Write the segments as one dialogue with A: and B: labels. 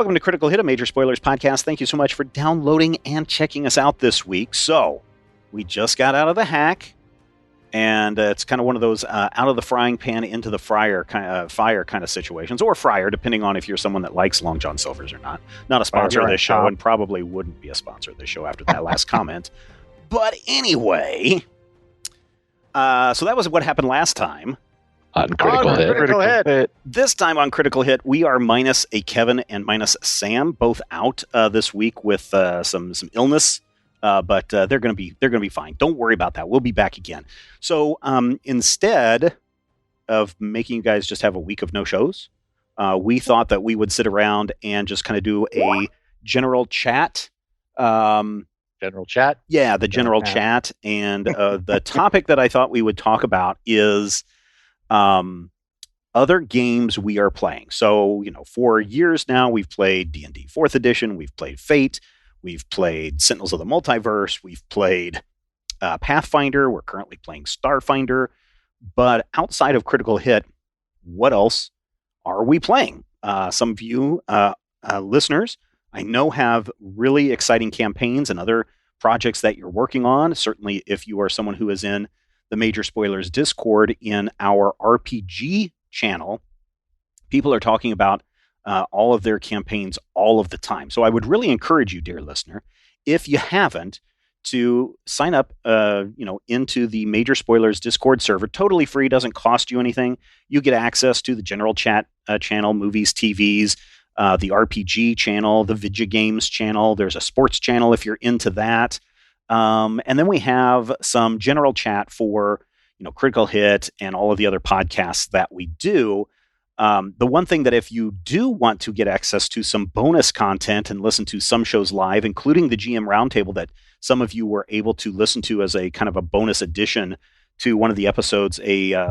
A: Welcome to Critical Hit, a Major Spoilers podcast. Thank you so much for downloading and checking us out this week. So, we just got out of the hack, and it's kind of one of those out of the frying pan into the fire kind of situations, or fryer, depending on if you're someone that likes Long John Silver's or not. Not a sponsor of this show, and probably wouldn't be a sponsor of this show after that last comment. But anyway, so that was what happened last time.
B: On Critical Hit.
A: This time on Critical Hit, we are minus a Kevin and minus Sam, both out this week with some illness, but they're going to be fine. Don't worry about that. We'll be back again. So instead of making you guys just have a week of no shows, we thought that we would sit around and just kind of do a general chat.
B: General chat?
A: Yeah, the general chat. And the topic that I thought we would talk about is other games we are playing. So, for years now, we've played D&D 4th edition, we've played Fate, we've played Sentinels of the Multiverse, we've played Pathfinder, we're currently playing Starfinder, but outside of Critical Hit, what else are we playing? Some of you listeners, I know, have really exciting campaigns and other projects that you're working on. Certainly, if you are someone who is in the Major Spoilers Discord in our RPG channel, people are talking about all of their campaigns all of the time. So I would really encourage you, dear listener, if you haven't, to sign up into the Major Spoilers Discord server. Totally free, doesn't cost you anything. You get access to the general chat channel, movies, TVs, the RPG channel, the Vidya Games channel. There's a sports channel if you're into that. And then we have some general chat for, Critical Hit and all of the other podcasts that we do. The one thing that if you do want to get access to some bonus content and listen to some shows live, including the GM Roundtable that some of you were able to listen to as a kind of a bonus addition to one of the episodes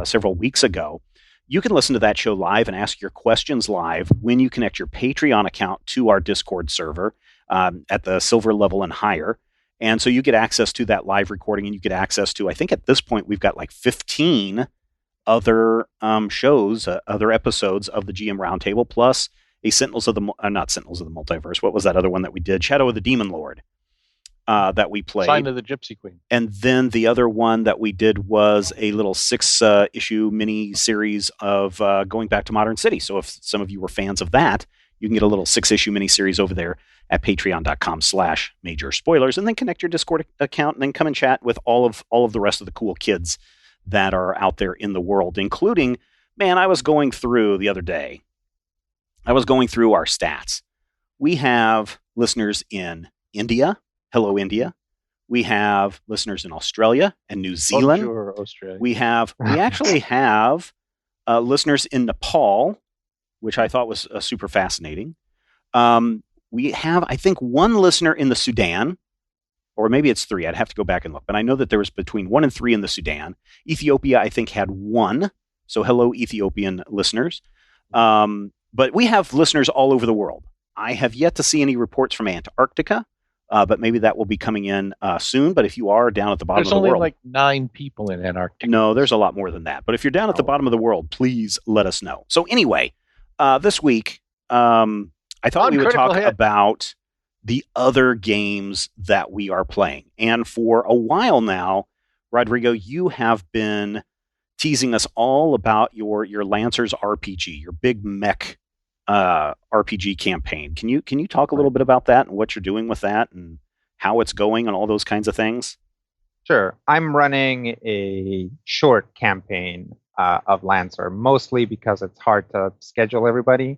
A: several weeks ago, you can listen to that show live and ask your questions live when you connect your Patreon account to our Discord server at the silver level and higher. And so you get access to that live recording, and you get access to, I think at this point, we've got like 15 other shows, other episodes of the GM Roundtable, plus a not Sentinels of the Multiverse. What was that other one that we did? Shadow of the Demon Lord that we played.
B: Sign of the Gypsy Queen.
A: And then the other one that we did was a little 6-issue mini series of going back to Modern City. So if some of you were fans of that, you can get a little 6-issue miniseries over there at patreon.com/major spoilers, and then connect your Discord account and then come and chat with all of the rest of the cool kids that are out there in the world, including, I was going through the other day. I was going through our stats. We have listeners in India. Hello, India. We have listeners in Australia and New Zealand.
B: Bonjour, Australia.
A: We actually have listeners in Nepal, which I thought was super fascinating. We have, I think, one listener in the Sudan, or maybe it's 3. I'd have to go back and look. But I know that there was between 1 and 3 in the Sudan. Ethiopia, I think, had 1. So hello, Ethiopian listeners. But we have listeners all over the world. I have yet to see any reports from Antarctica, but maybe that will be coming in soon. But if you are down at the bottom of the world...
B: There's only like 9 people in Antarctica.
A: No, there's a lot more than that. But if you're down at the bottom of the world, please let us know. So anyway, this week... I thought we would talk about the other games that we are playing. And for a while now, Rodrigo, you have been teasing us all about your Lancers RPG, your big mech RPG campaign. Can you talk a little bit about that and what you're doing with that and how it's going and all those kinds of things?
C: Sure. I'm running a short campaign of Lancer, mostly because it's hard to schedule everybody.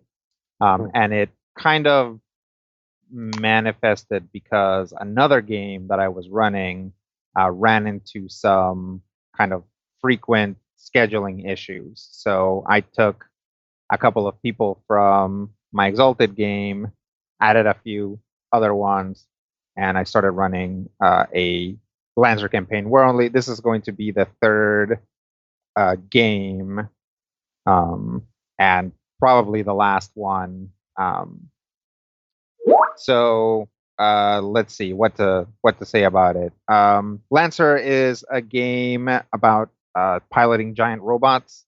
C: And it kind of manifested because another game that I was running ran into some kind of frequent scheduling issues. So I took a couple of people from my Exalted game, added a few other ones, and I started running a Lancer campaign. This is going to be the 3rd game, and probably the last one. So let's see what to say about it. Lancer is a game about piloting giant robots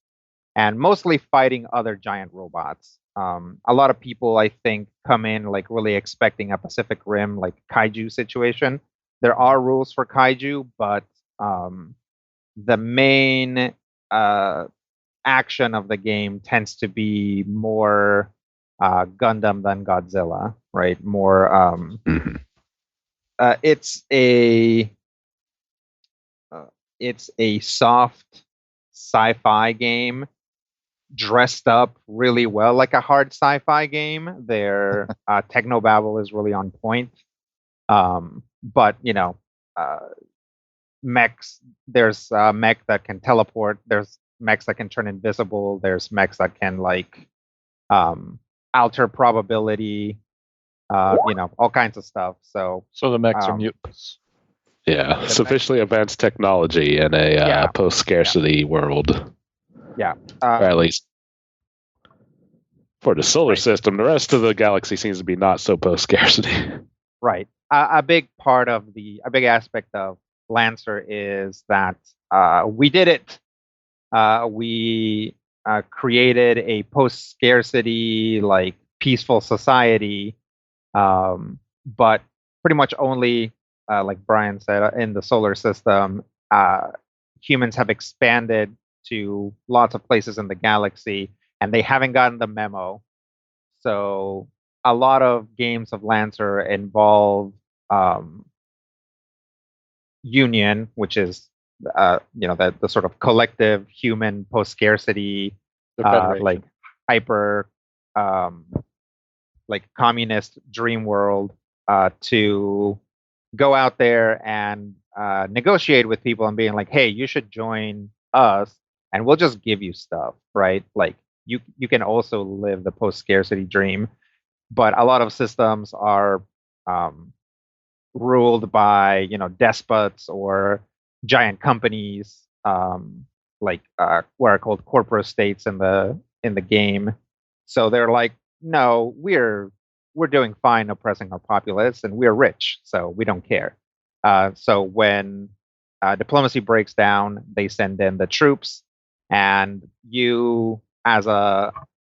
C: and mostly fighting other giant robots. a lot of people, I think, come in like really expecting a Pacific Rim like kaiju situation. There are rules for kaiju, but the main action of the game tends to be more Gundam than Godzilla, right? More. It's a soft sci-fi game dressed up really well like a hard sci-fi game. Their technobabble is really on point. But mechs. There's mech that can teleport. There's mechs that can turn invisible. There's mechs that can like alter probability. All kinds of stuff. So
B: the mechs are mutants.
D: Yeah, sufficiently advanced technology in a post-scarcity world.
C: Yeah.
D: Or at least for the solar system. The rest of the galaxy seems to be not so post-scarcity.
C: Right. A big aspect of Lancer is that we did it. We created a post-scarcity, like, peaceful society, but pretty much only, like Brian said, in the solar system, humans have expanded to lots of places in the galaxy, and they haven't gotten the memo. So a lot of games of Lancer involve Union, which is the sort of collective human post-scarcity, like hyper, like communist dream world, to go out there and negotiate with people and being like, hey, you should join us and we'll just give you stuff, right? Like you can also live the post-scarcity dream, but a lot of systems are ruled by despots or giant companies, like what are called corporate states in the game. So they're like, no, we're doing fine oppressing our populace, and we're rich, so we don't care. So when diplomacy breaks down, they send in the troops, and you, as a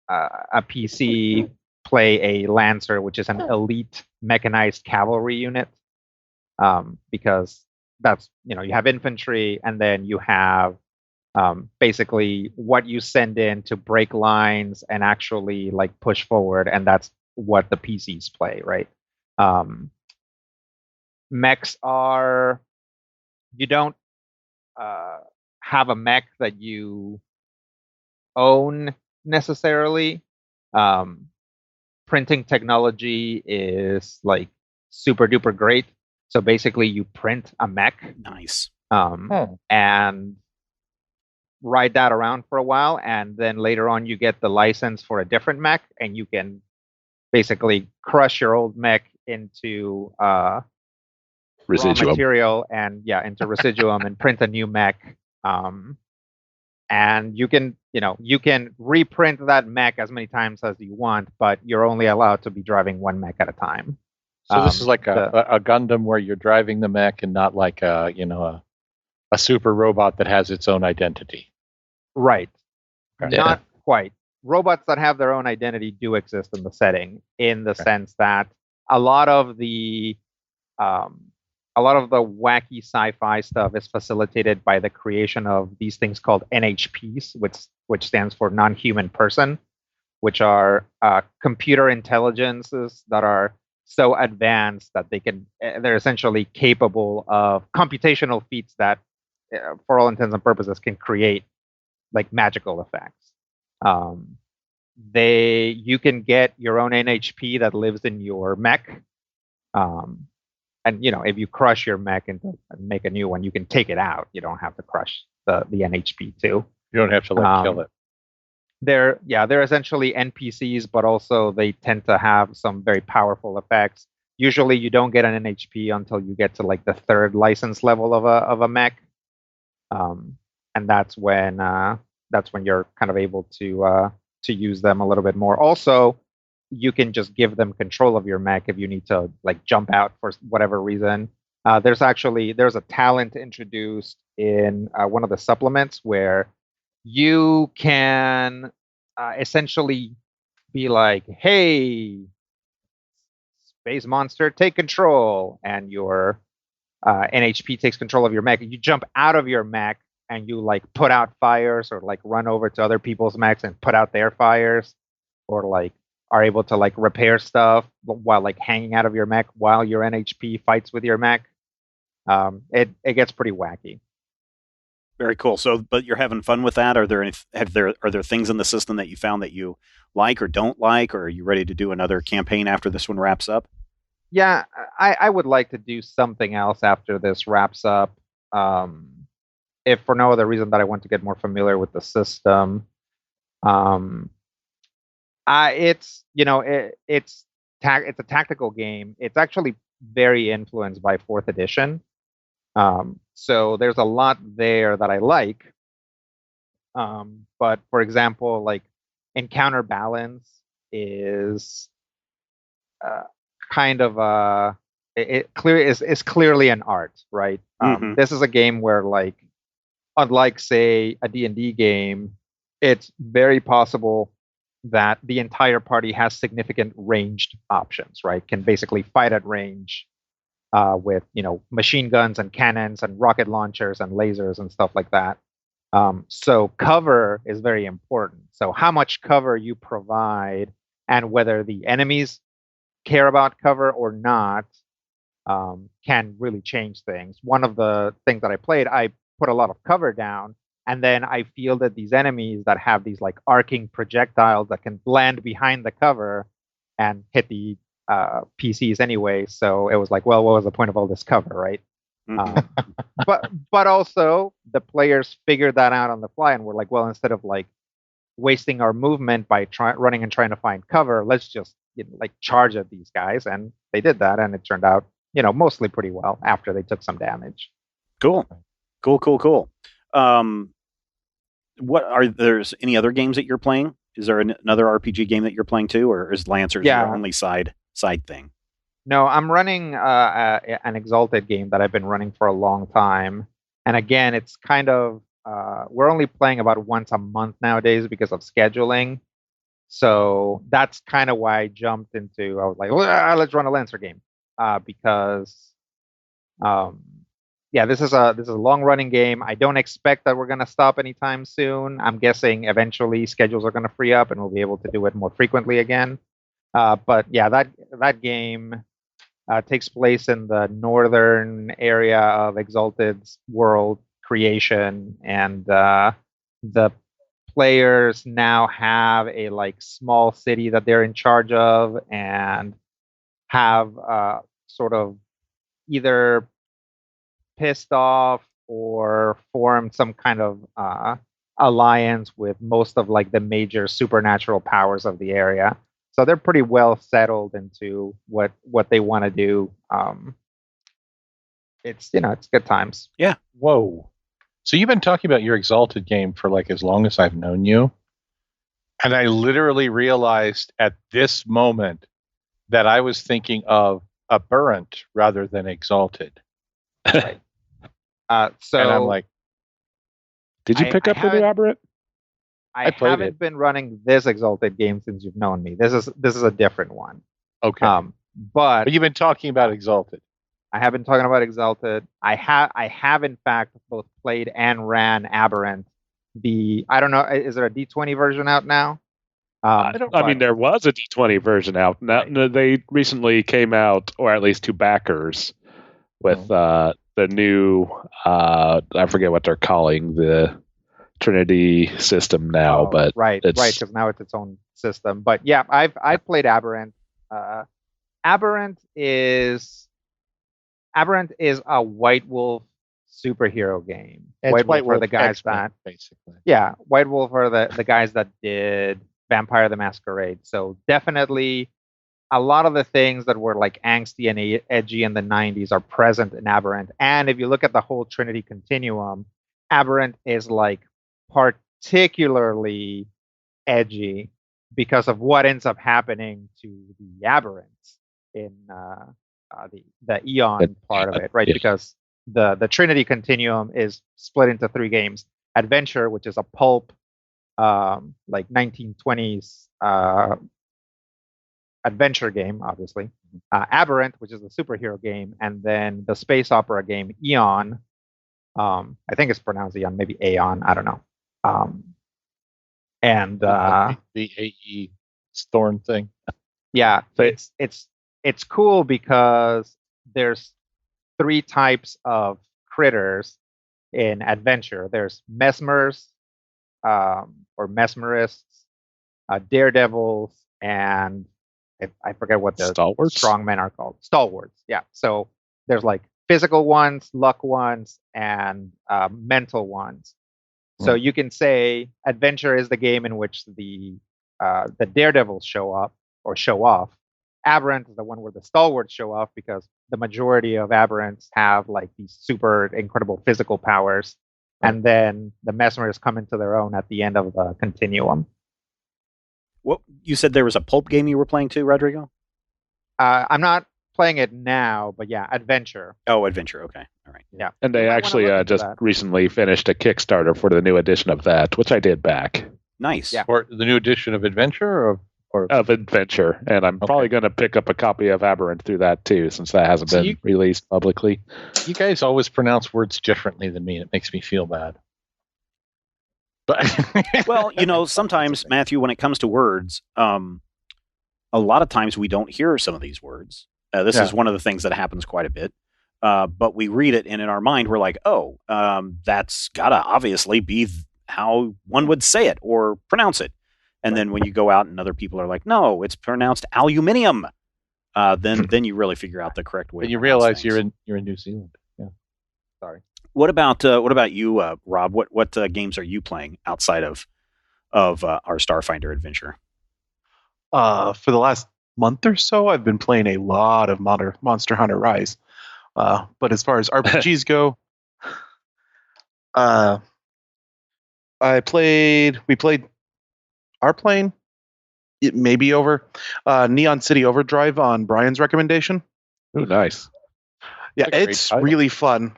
C: PC, play a Lancer, which is an elite mechanized cavalry unit, because that's you have infantry, and then you have basically what you send in to break lines and actually like push forward, and that's what the PCs play, right? Mechs are, you don't have a mech that you own necessarily. Printing technology is like super duper great. So basically you print a mech.
A: Nice.
C: And ride that around for a while, and then later on you get the license for a different mech, and you can basically crush your old mech into
D: Residuum
C: raw material and into residuum and print a new mech. And you can reprint that mech as many times as you want, but you're only allowed to be driving one mech at a time.
B: So this is like a Gundam where you're driving the mech and not like a super robot that has its own identity.
C: Right.
D: Yeah.
C: Not quite. Robots that have their own identity do exist in the setting, in the sense that a lot of the wacky sci-fi stuff is facilitated by the creation of these things called NHPs, which stands for non-human person, which are computer intelligences that are so advanced that they're essentially capable of computational feats that, for all intents and purposes, can create like magical effects. You can get your own NHP that lives in your mech. And if you crush your mech and make a new one, you can take it out. You don't have to crush the NHP too.
B: You don't have to kill it.
C: They're essentially NPCs, but also they tend to have some very powerful effects. Usually, you don't get an NHP until you get to like the third license level of a mech, and that's when you're kind of able to use them a little bit more. Also, you can just give them control of your mech if you need to like jump out for whatever reason. There's a talent introduced in one of the supplements where you can essentially be like, "Hey, space monster, take control," and your NHP takes control of your mech. You jump out of your mech and you like put out fires, or like run over to other people's mechs and put out their fires, or like are able to like repair stuff while like hanging out of your mech while your NHP fights with your mech. It gets pretty wacky.
A: Very cool. So, but you're having fun with that? Are there things in the system that you found that you like or don't like, or are you ready to do another campaign after this one wraps up?
C: Yeah, I would like to do something else after this wraps up. If for no other reason that I want to get more familiar with the system. It's it's a tactical game. It's actually very influenced by fourth edition. So there's a lot there that I like. But for example, like encounter balance is kind of is clearly an art, right? This is a game where, like, unlike say a D&D game, it's very possible that the entire party has significant ranged options, right? Can basically fight at range with machine guns and cannons and rocket launchers and lasers and stuff like that. So cover is very important. So how much cover you provide and whether the enemies care about cover or not can really change things. One of the things that I played, I put a lot of cover down, and then I fielded these enemies that have these like arcing projectiles that can blend behind the cover and hit the PCs anyway. So it was like, well, what was the point of all this cover, right? But also the players figured that out on the fly and were like, well, instead of like wasting our movement by running and trying to find cover, let's just like charge at these guys. And they did that, and it turned out mostly pretty well after they took some damage.
A: Cool. There's any other games that you're playing? Is there another RPG game that you're playing too, or is Lancers your only side thing?
C: No, I'm running an Exalted game that I've been running for a long time. And again, it's kind of, we're only playing about once a month nowadays because of scheduling. So that's kind of why I jumped into, I was like, well, let's run a Lancer game. Because, this is a long running game. I don't expect that we're going to stop anytime soon. I'm guessing eventually schedules are going to free up and we'll be able to do it more frequently again. But yeah, that game takes place in the northern area of Exalted's world creation, and the players now have a like small city that they're in charge of, and have sort of either pissed off or formed some kind of alliance with most of like the major supernatural powers of the area. So they're pretty well settled into what they want to do. It's it's good times.
A: Yeah.
B: Whoa. So you've been talking about your Exalted game for like as long as I've known you, and I literally realized at this moment that I was thinking of Aberrant rather than Exalted.
C: Right. So
B: and I'm like,
D: did you pick up the new Aberrant?
C: I haven't been running this Exalted game since you've known me. This is a different one.
B: Okay.
C: But
B: you've been talking about Exalted.
C: I have been talking about Exalted. I have in fact both played and ran Aberrant. I don't know, is there a D20 version out now?
D: I mean, there was a D20 version out. Now, they recently came out, or at least to backers, with the new, I forget what they're calling the Trinity system now, but
C: right, because now it's its own system. But yeah, I've played Aberrant. Aberrant is a White Wolf superhero game.
B: White Wolf
C: are the guys
B: X-Men,
C: that
B: basically.
C: Yeah, White Wolf are the guys that did Vampire the Masquerade. So definitely a lot of the things that were like angsty and edgy in the 90s are present in Aberrant. And if you look at the whole Trinity continuum, Aberrant is like particularly edgy because of what ends up happening to the Aberrants in the Eon part of it, right?
D: Yeah.
C: Because the Trinity continuum is split into 3 games. Adventure, which is a pulp like 1920s adventure game, obviously. Aberrant, which is a superhero game, and then the space opera game Eon. I think it's pronounced Eon, maybe Aeon. I don't know. And
B: the AE Thorn thing.
C: Yeah, it's cool because there's 3 types of critters in adventure. There's mesmers, or mesmerists, daredevils, and I forget what the
D: Stalwarts?
C: strongmen are called. Stalwarts, yeah. So there's like physical ones, luck ones, and mental ones. So you can say adventure is the game in which the daredevils show up or show off. Aberrant is the one where the stalwarts show off because the majority of aberrants have like these super incredible physical powers. And then the mesmerists come into their own at the end of the continuum.
A: What you said there was a pulp game you were playing too, Rodrigo?
C: I'm not playing it now, but yeah, adventure.
A: Oh, adventure. Okay, all right.
C: Yeah,
D: And they actually just recently finished a Kickstarter for the new edition of that, which I did back.
A: Nice.
C: Yeah.
B: Or the new edition of Adventure, or
D: Of Adventure, and I'm probably going to pick up a copy of Aberrant through that too, since that hasn't been released publicly.
B: You guys always pronounce words differently than me, and it makes me feel bad. But
A: Well, sometimes, Matthew, when it comes to words, a lot of times we don't hear some of these words. This is one of the things that happens quite a bit. But we read it, and in our mind, we're like, oh, that's got to obviously be how one would say it or pronounce it. And then when you go out and other people are like, no, it's pronounced aluminium, then you really figure out the correct way.
B: you realize you're in New Zealand. Yeah. Sorry.
A: What about you, Rob? What games are you playing outside of our Starfinder adventure?
E: For the last month or so, I've been playing a lot of Monster Hunter Rise. But as far as RPGs go, we played our plane. It may be over. Neon City Overdrive on Brian's recommendation.
D: Oh, nice.
E: Yeah, it's really fun.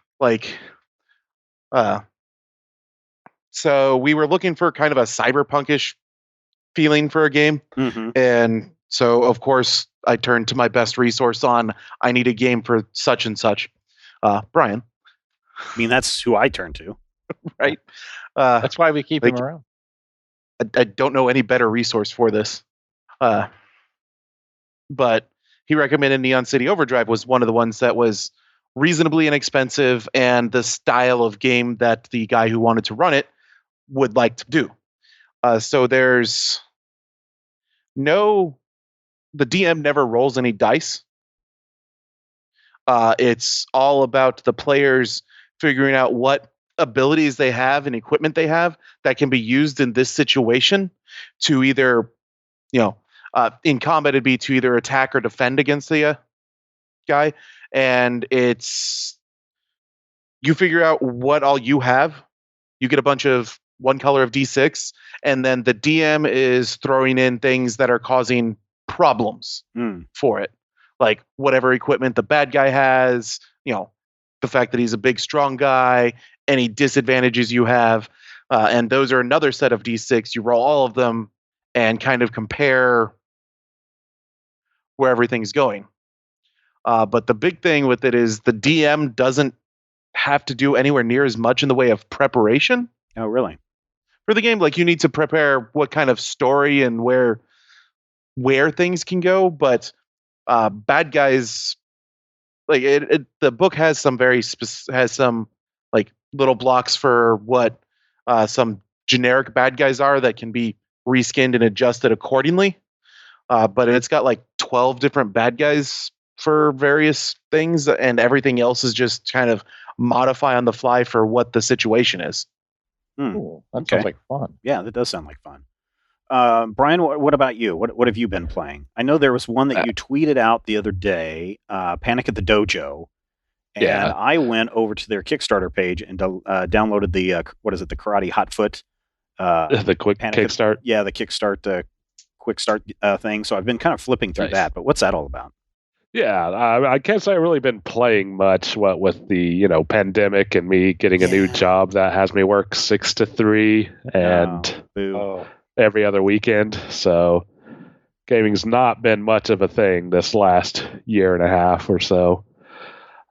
E: So we were looking for kind of a cyberpunkish feeling for a game.
A: Mm-hmm.
E: And so, of course, I turned to my best resource on, I need a game for such and such. Brian.
A: I mean, that's who I turn to.
E: Right?
B: That's why we keep him around.
E: I don't know any better resource for this. But he recommended Neon City Overdrive was one of the ones that was reasonably inexpensive and the style of game that the guy who wanted to run it would like to do. So there's the DM never rolls any dice. It's all about the players figuring out what abilities they have and equipment they have that can be used in this situation to either, in combat it'd be to either attack or defend against the guy. And it's, you figure out what all you have. You get a bunch of one color of D6, and then the DM is throwing in things that are causing problems for it. Like whatever equipment the bad guy has, the fact that he's a big, strong guy, any disadvantages you have. And those are another set of D6. You roll all of them and kind of compare where everything's going. But the big thing with it is the DM doesn't have to do anywhere near as much in the way of preparation.
A: Oh, really?
E: For the game, like you need to prepare what kind of story and where things can go. But bad guys, like the book has some has some like little blocks for what some generic bad guys are that can be reskinned and adjusted accordingly. But it's got like 12 different bad guys for various things, and everything else is just kind of modify on the fly for what the situation is.
B: Cool. That sounds like fun.
A: Yeah, that does sound like fun. Brian, what about you? What have you been playing? I know there was one that you tweeted out the other day, Panic at the Dojo. And I went over to their Kickstarter page and downloaded the Karate Hot Foot.
D: The quick Kickstart?
A: The Kickstart quick start thing. So I've been kind of flipping through that. But what's that all about?
D: Yeah, I can't say I've really been playing much. What with the pandemic and me getting a new job that has me work 6 to 3 and every other weekend. So gaming's not been much of a thing this last year and a half or so.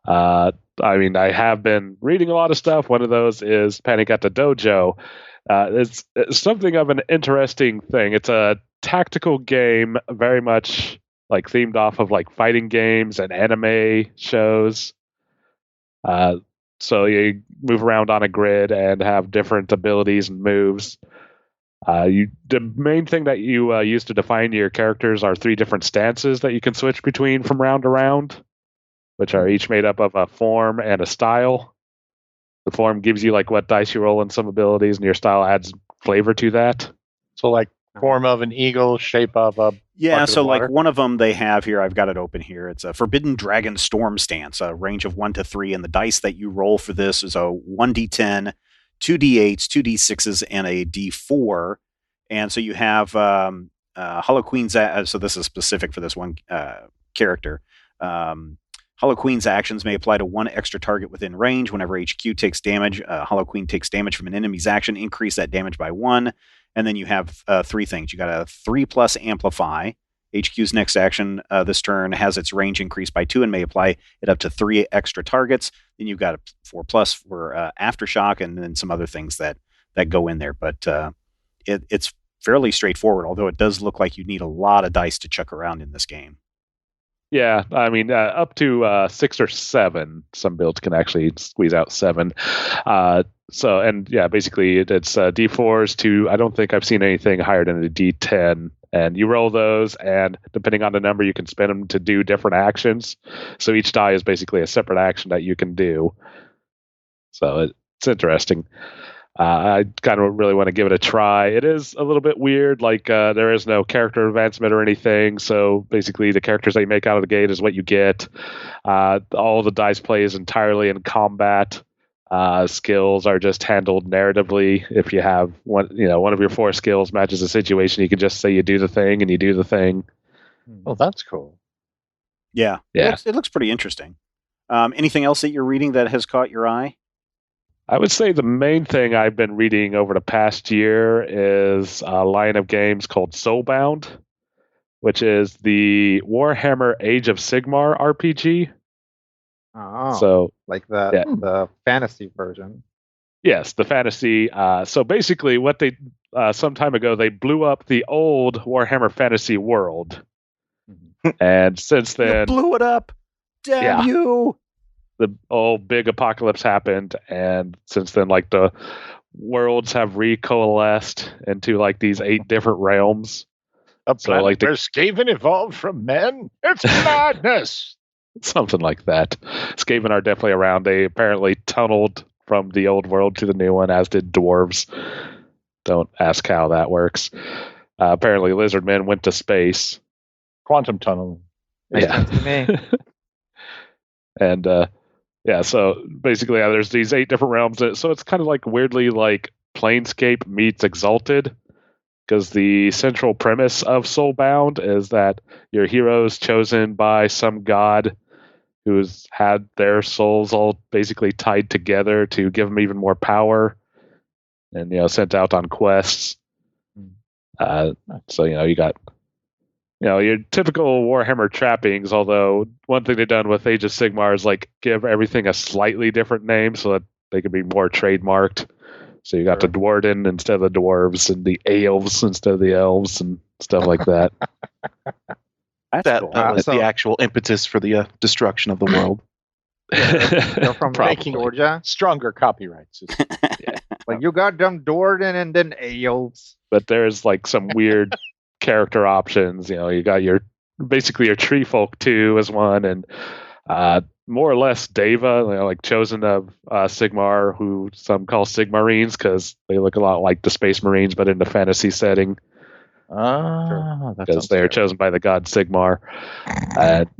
D: I mean, I have been reading a lot of stuff. One of those is Panic at the Dojo. It's something of an interesting thing. It's a tactical game, very much like themed off of like fighting games and anime shows. So you move around on a grid and have different abilities and moves. The main thing that you use to define your characters are 3 different stances that you can switch between from round to round, which are each made up of a form and a style. The form gives you like what dice you roll and some abilities, and your style adds flavor to that.
B: So like form of an eagle, shape of a
A: so like one of them they have here, I've got it open here. It's a Forbidden Dragon Storm stance, a range of 1 to 3, and the dice that you roll for this is a 1d10, 2d8s, 2d6s, and a d4. And so you have Hollow Queen's, so this is specific for this one character. Hollow Queen's actions may apply to 1 extra target within range. Whenever HQ takes damage, Hollow Queen takes damage from an enemy's action, increase that damage by 1. And then you have 3 things. You got a 3+ amplify. HQ's next action this turn has its range increased by 2 and may apply it up to 3 extra targets. Then you've got a 4+ for aftershock, and then some other things that go in there. But it's fairly straightforward, although it does look like you need a lot of dice to chuck around in this game.
D: Yeah, I mean, up to 6 or 7. Some builds can actually squeeze out 7. Basically it's D4s to, I don't think I've seen anything higher than a D10. And you roll those, and depending on the number, you can spend them to do different actions. So each die is basically a separate action that you can do. So it's interesting. I kind of really want to give it a try. It is a little bit weird, like there is no character advancement or anything, so basically the characters that you make out of the gate is what you get. All the dice play is entirely in combat. Skills are just handled narratively. If you have one of your 4 skills matches a situation, you can just say you do the thing, and you do the thing.
B: Oh, that's cool.
A: Yeah. It looks pretty interesting. Anything else that you're reading that has caught your eye?
D: I would say the main thing I've been reading over the past year is a line of games called Soulbound, which is the Warhammer Age of Sigmar RPG.
C: Oh,
D: so
C: like the fantasy version.
D: Yes, the fantasy. So basically, what they some time ago they blew up the old Warhammer Fantasy world, and since then
A: you blew it up. Damn you!
D: The old big apocalypse happened, and since then, like the worlds have recoalesced into like these 8 different realms.
B: A planet where Skaven evolved from men? It's madness!
D: Something like that. Skaven are definitely around. They apparently tunneled from the old world to the new one, as did dwarves. Don't ask how that works. Apparently lizard men went to space.
B: Quantum tunneling.
D: Yeah. And so basically there's these 8 different realms. So it's kind of like weirdly like Planescape meets Exalted, because the central premise of Soulbound is that your hero's chosen by some god who's had their souls all basically tied together to give them even more power, and sent out on quests. So you got your typical Warhammer trappings, although one thing they've done with Age of Sigmar is like give everything a slightly different name so that they can be more trademarked. So you got the Dwarden instead of the dwarves, and the elves instead of the elves, and stuff like that.
E: That was the actual impetus for the destruction of the world.
C: They're from Georgia.
B: Stronger copyrights.
C: Like you got them Dwarden and then elves.
D: But there's like some weird character options. You got basically your tree folk too as one, and more or less Deva, like chosen of Sigmar, who some call Sigmarines because they look a lot like the Space Marines, but in the fantasy setting. Because they are chosen by the god Sigmar and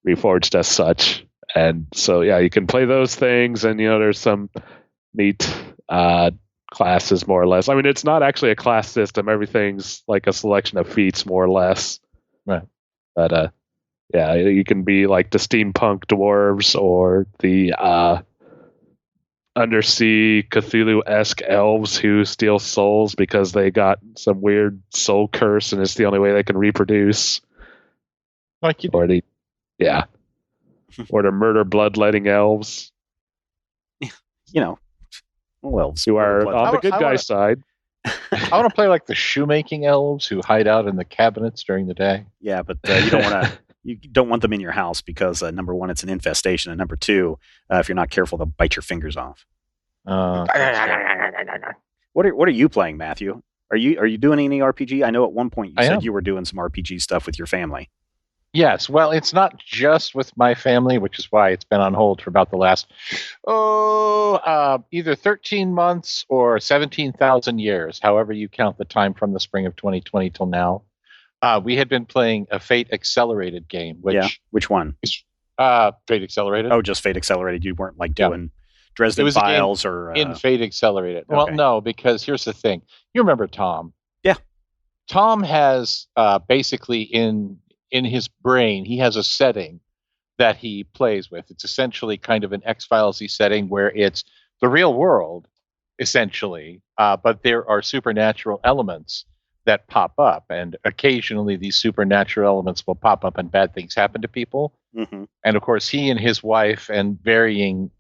D: reforged as such. And so you can play those things, and there's some neat classes more or less. I mean, it's not actually a class system. Everything's like a selection of feats more or less.
B: Right.
D: But you can be like the steampunk dwarves or the undersea Cthulhu-esque elves who steal souls because they got some weird soul curse and it's the only way they can reproduce.
B: Like you
D: Or the or the murder bloodletting elves.
A: Elves
D: who are on the good guy side.
B: I want to play like the shoemaking elves who hide out in the cabinets during the day.
A: Yeah, but you don't want to. You don't want them in your house because number one, it's an infestation, and number two, if you're not careful, they'll bite your fingers off. What are you playing, Matthew? Are you doing any RPG? I know at one point you said you were doing some RPG stuff with your family.
B: Yes, well, it's not just with my family, which is why it's been on hold for about the last, either 13 months or 17,000 years, however you count the time from the spring of 2020 till now. We had been playing a Fate Accelerated game.
A: Which one?
B: Fate Accelerated.
A: Oh, just Fate Accelerated. You weren't like doing Dresden Files or...
B: in Fate Accelerated.
A: Okay.
B: Well, no, because here's the thing. You remember Tom.
A: Yeah.
B: Tom has basically in his brain, he has a setting that he plays with. It's essentially kind of an X-Files-y setting where it's the real world, essentially, but there are supernatural elements that pop up, and occasionally these supernatural elements will pop up and bad things happen to people.
A: Mm-hmm.
B: And of course, he and his wife and varying,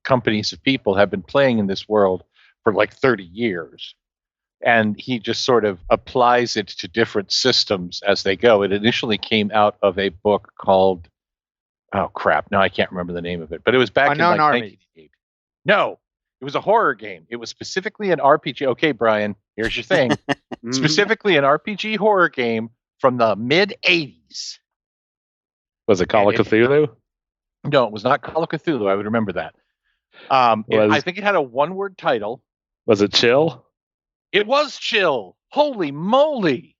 B: companies of people have been playing in this world for like 30 years. And he just sort of applies it to different systems as they go. It initially came out of a book called, oh crap, now I can't remember the name of it, but it was back
C: Unknown
B: in like 1988. No, it was a horror game. It was specifically an RPG. Okay, Brian, here's your thing. Specifically an RPG horror game from the mid-'80s.
D: Was it Call of Cthulhu?
B: No, it was not Call of Cthulhu. I would remember that. I think it had a one-word title.
D: Was it Chill?
B: It was Chill. Holy moly.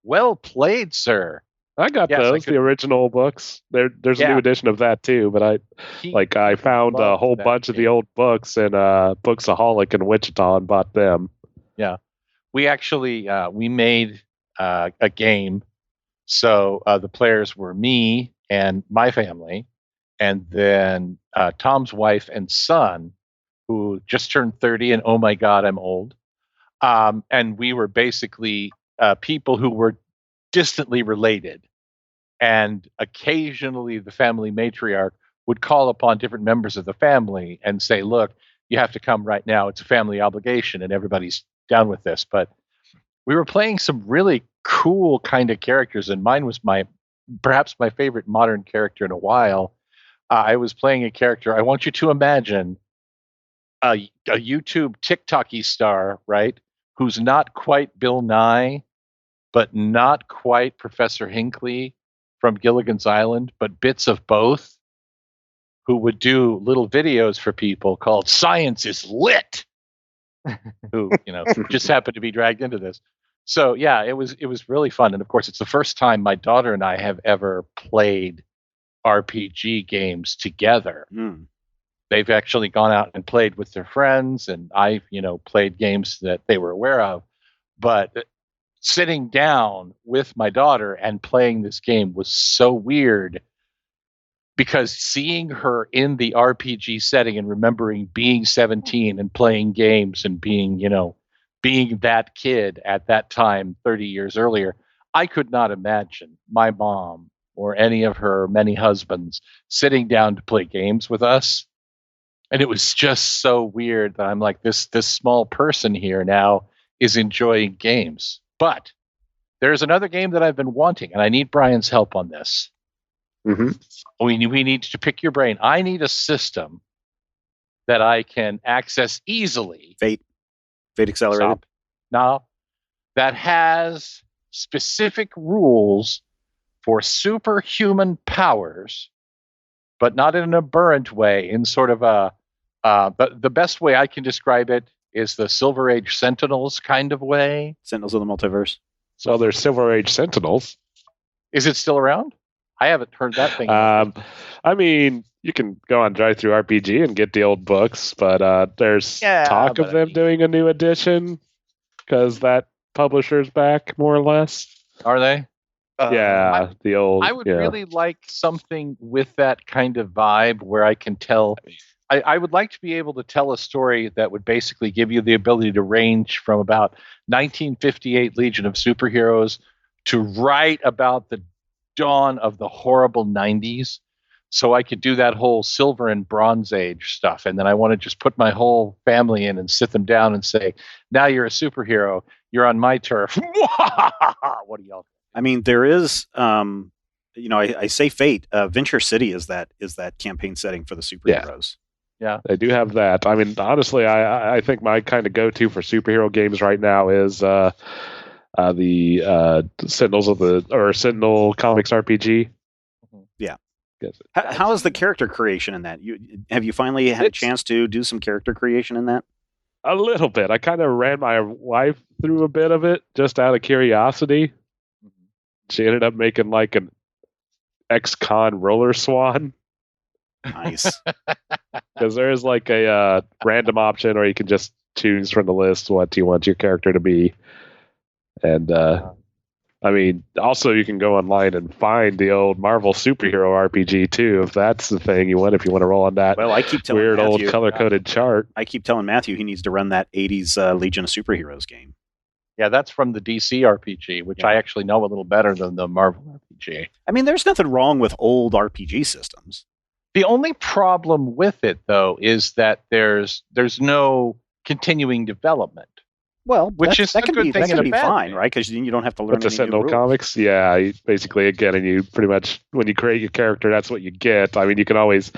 B: Well played, sir.
D: I got those, the original books. There's a new edition of that too, but I found a whole bunch of the old books in Booksaholic in Wichita and bought them.
B: Yeah. We actually we made a game. So the players were me and my family, and then Tom's wife and son, who just turned 30, and oh my God, I'm old. And we were basically people who were distantly related. And occasionally the family matriarch would call upon different members of the family and say, look, you have to come right now. It's a family obligation, and everybody's down with this. But we were playing some really cool kind of characters, and mine was perhaps my favorite modern character in a while. I was playing a character. I want you to imagine a YouTube TikTok-y star, right? Who's not quite Bill Nye, but not quite Professor Hinckley from Gilligan's Island, but bits of both, who would do little videos for people called Science is Lit, who, just happened to be dragged into this. So yeah, it was really fun. And of course, it's the first time my daughter and I have ever played RPG games together.
A: Mm.
B: They've actually gone out and played with their friends, and I've, played games that they were aware of. But sitting down with my daughter and playing this game was so weird, because seeing her in the RPG setting and remembering being 17 and playing games and being that kid at that time 30 years earlier, I could not imagine my mom or any of her many husbands sitting down to play games with us. And it was just so weird that I'm like, this small person here now is enjoying games. But there's another game that I've been wanting, and I need Brian's help on this.
A: Mm-hmm.
B: We need to pick your brain. I need a system that I can access easily.
A: Fate Accelerated.
B: Now, that has specific rules for superhuman powers, but not in an aberrant way, in sort of the best way I can describe it is the Silver Age Sentinels kind of way.
A: Sentinels of the Multiverse.
D: So there's Silver Age Sentinels.
B: Is it still around? I haven't heard that thing.
D: I mean, you can go on Drive Through RPG and get the old books, but there's talk of them doing a new edition because that publisher's back, more or less.
B: Are they?
D: The old.
B: I would really like something with that kind of vibe where I can tell. I would like to be able to tell a story that would basically give you the ability to range from about 1958 Legion of Superheroes to right about the dawn of the horrible 90s. So I could do that whole Silver and Bronze Age stuff. And then I want to just put my whole family in and sit them down and say, now you're a superhero. You're on my turf. What do y'all think?
A: I mean, there is, I say Fate. Venture City is that campaign setting for the superheroes.
B: Yeah,
D: they do have that. I mean, honestly, I think my kind of go-to for superhero games right now is the Sentinel Comics RPG.
A: Yeah. How is the character creation in that? Have you finally had a chance to do some character creation in that?
D: A little bit. I kind of ran my wife through a bit of it just out of curiosity. She ended up making like an ex-con roller swan.
A: Nice.
D: Because there is like a random option, or you can just choose from the list what you want your character to be. And I mean, also you can go online and find the old Marvel superhero RPG too, if that's the thing you want. If you want to roll on that,
A: well, I keep telling
D: weird
A: Matthew,
D: old color-coded chart.
A: I keep telling Matthew he needs to run that '80s Legion of Superheroes game.
B: Yeah, that's from the DC RPG, which I actually know a little better than the Marvel RPG.
A: I mean, there's nothing wrong with old RPG systems.
B: The only problem with it, though, is that there's no continuing development.
A: Well,
B: which is
A: that
B: a
A: can
B: good
A: be,
B: thing
A: that can
B: and
A: be
B: a bad
A: fine,
B: thing.
A: right? Because then you don't have to learn
D: With the
A: any
D: Sentinel
A: new rules.
D: comics, yeah, basically, again, and you pretty much, when you create your character, that's what you get. I mean, you can always,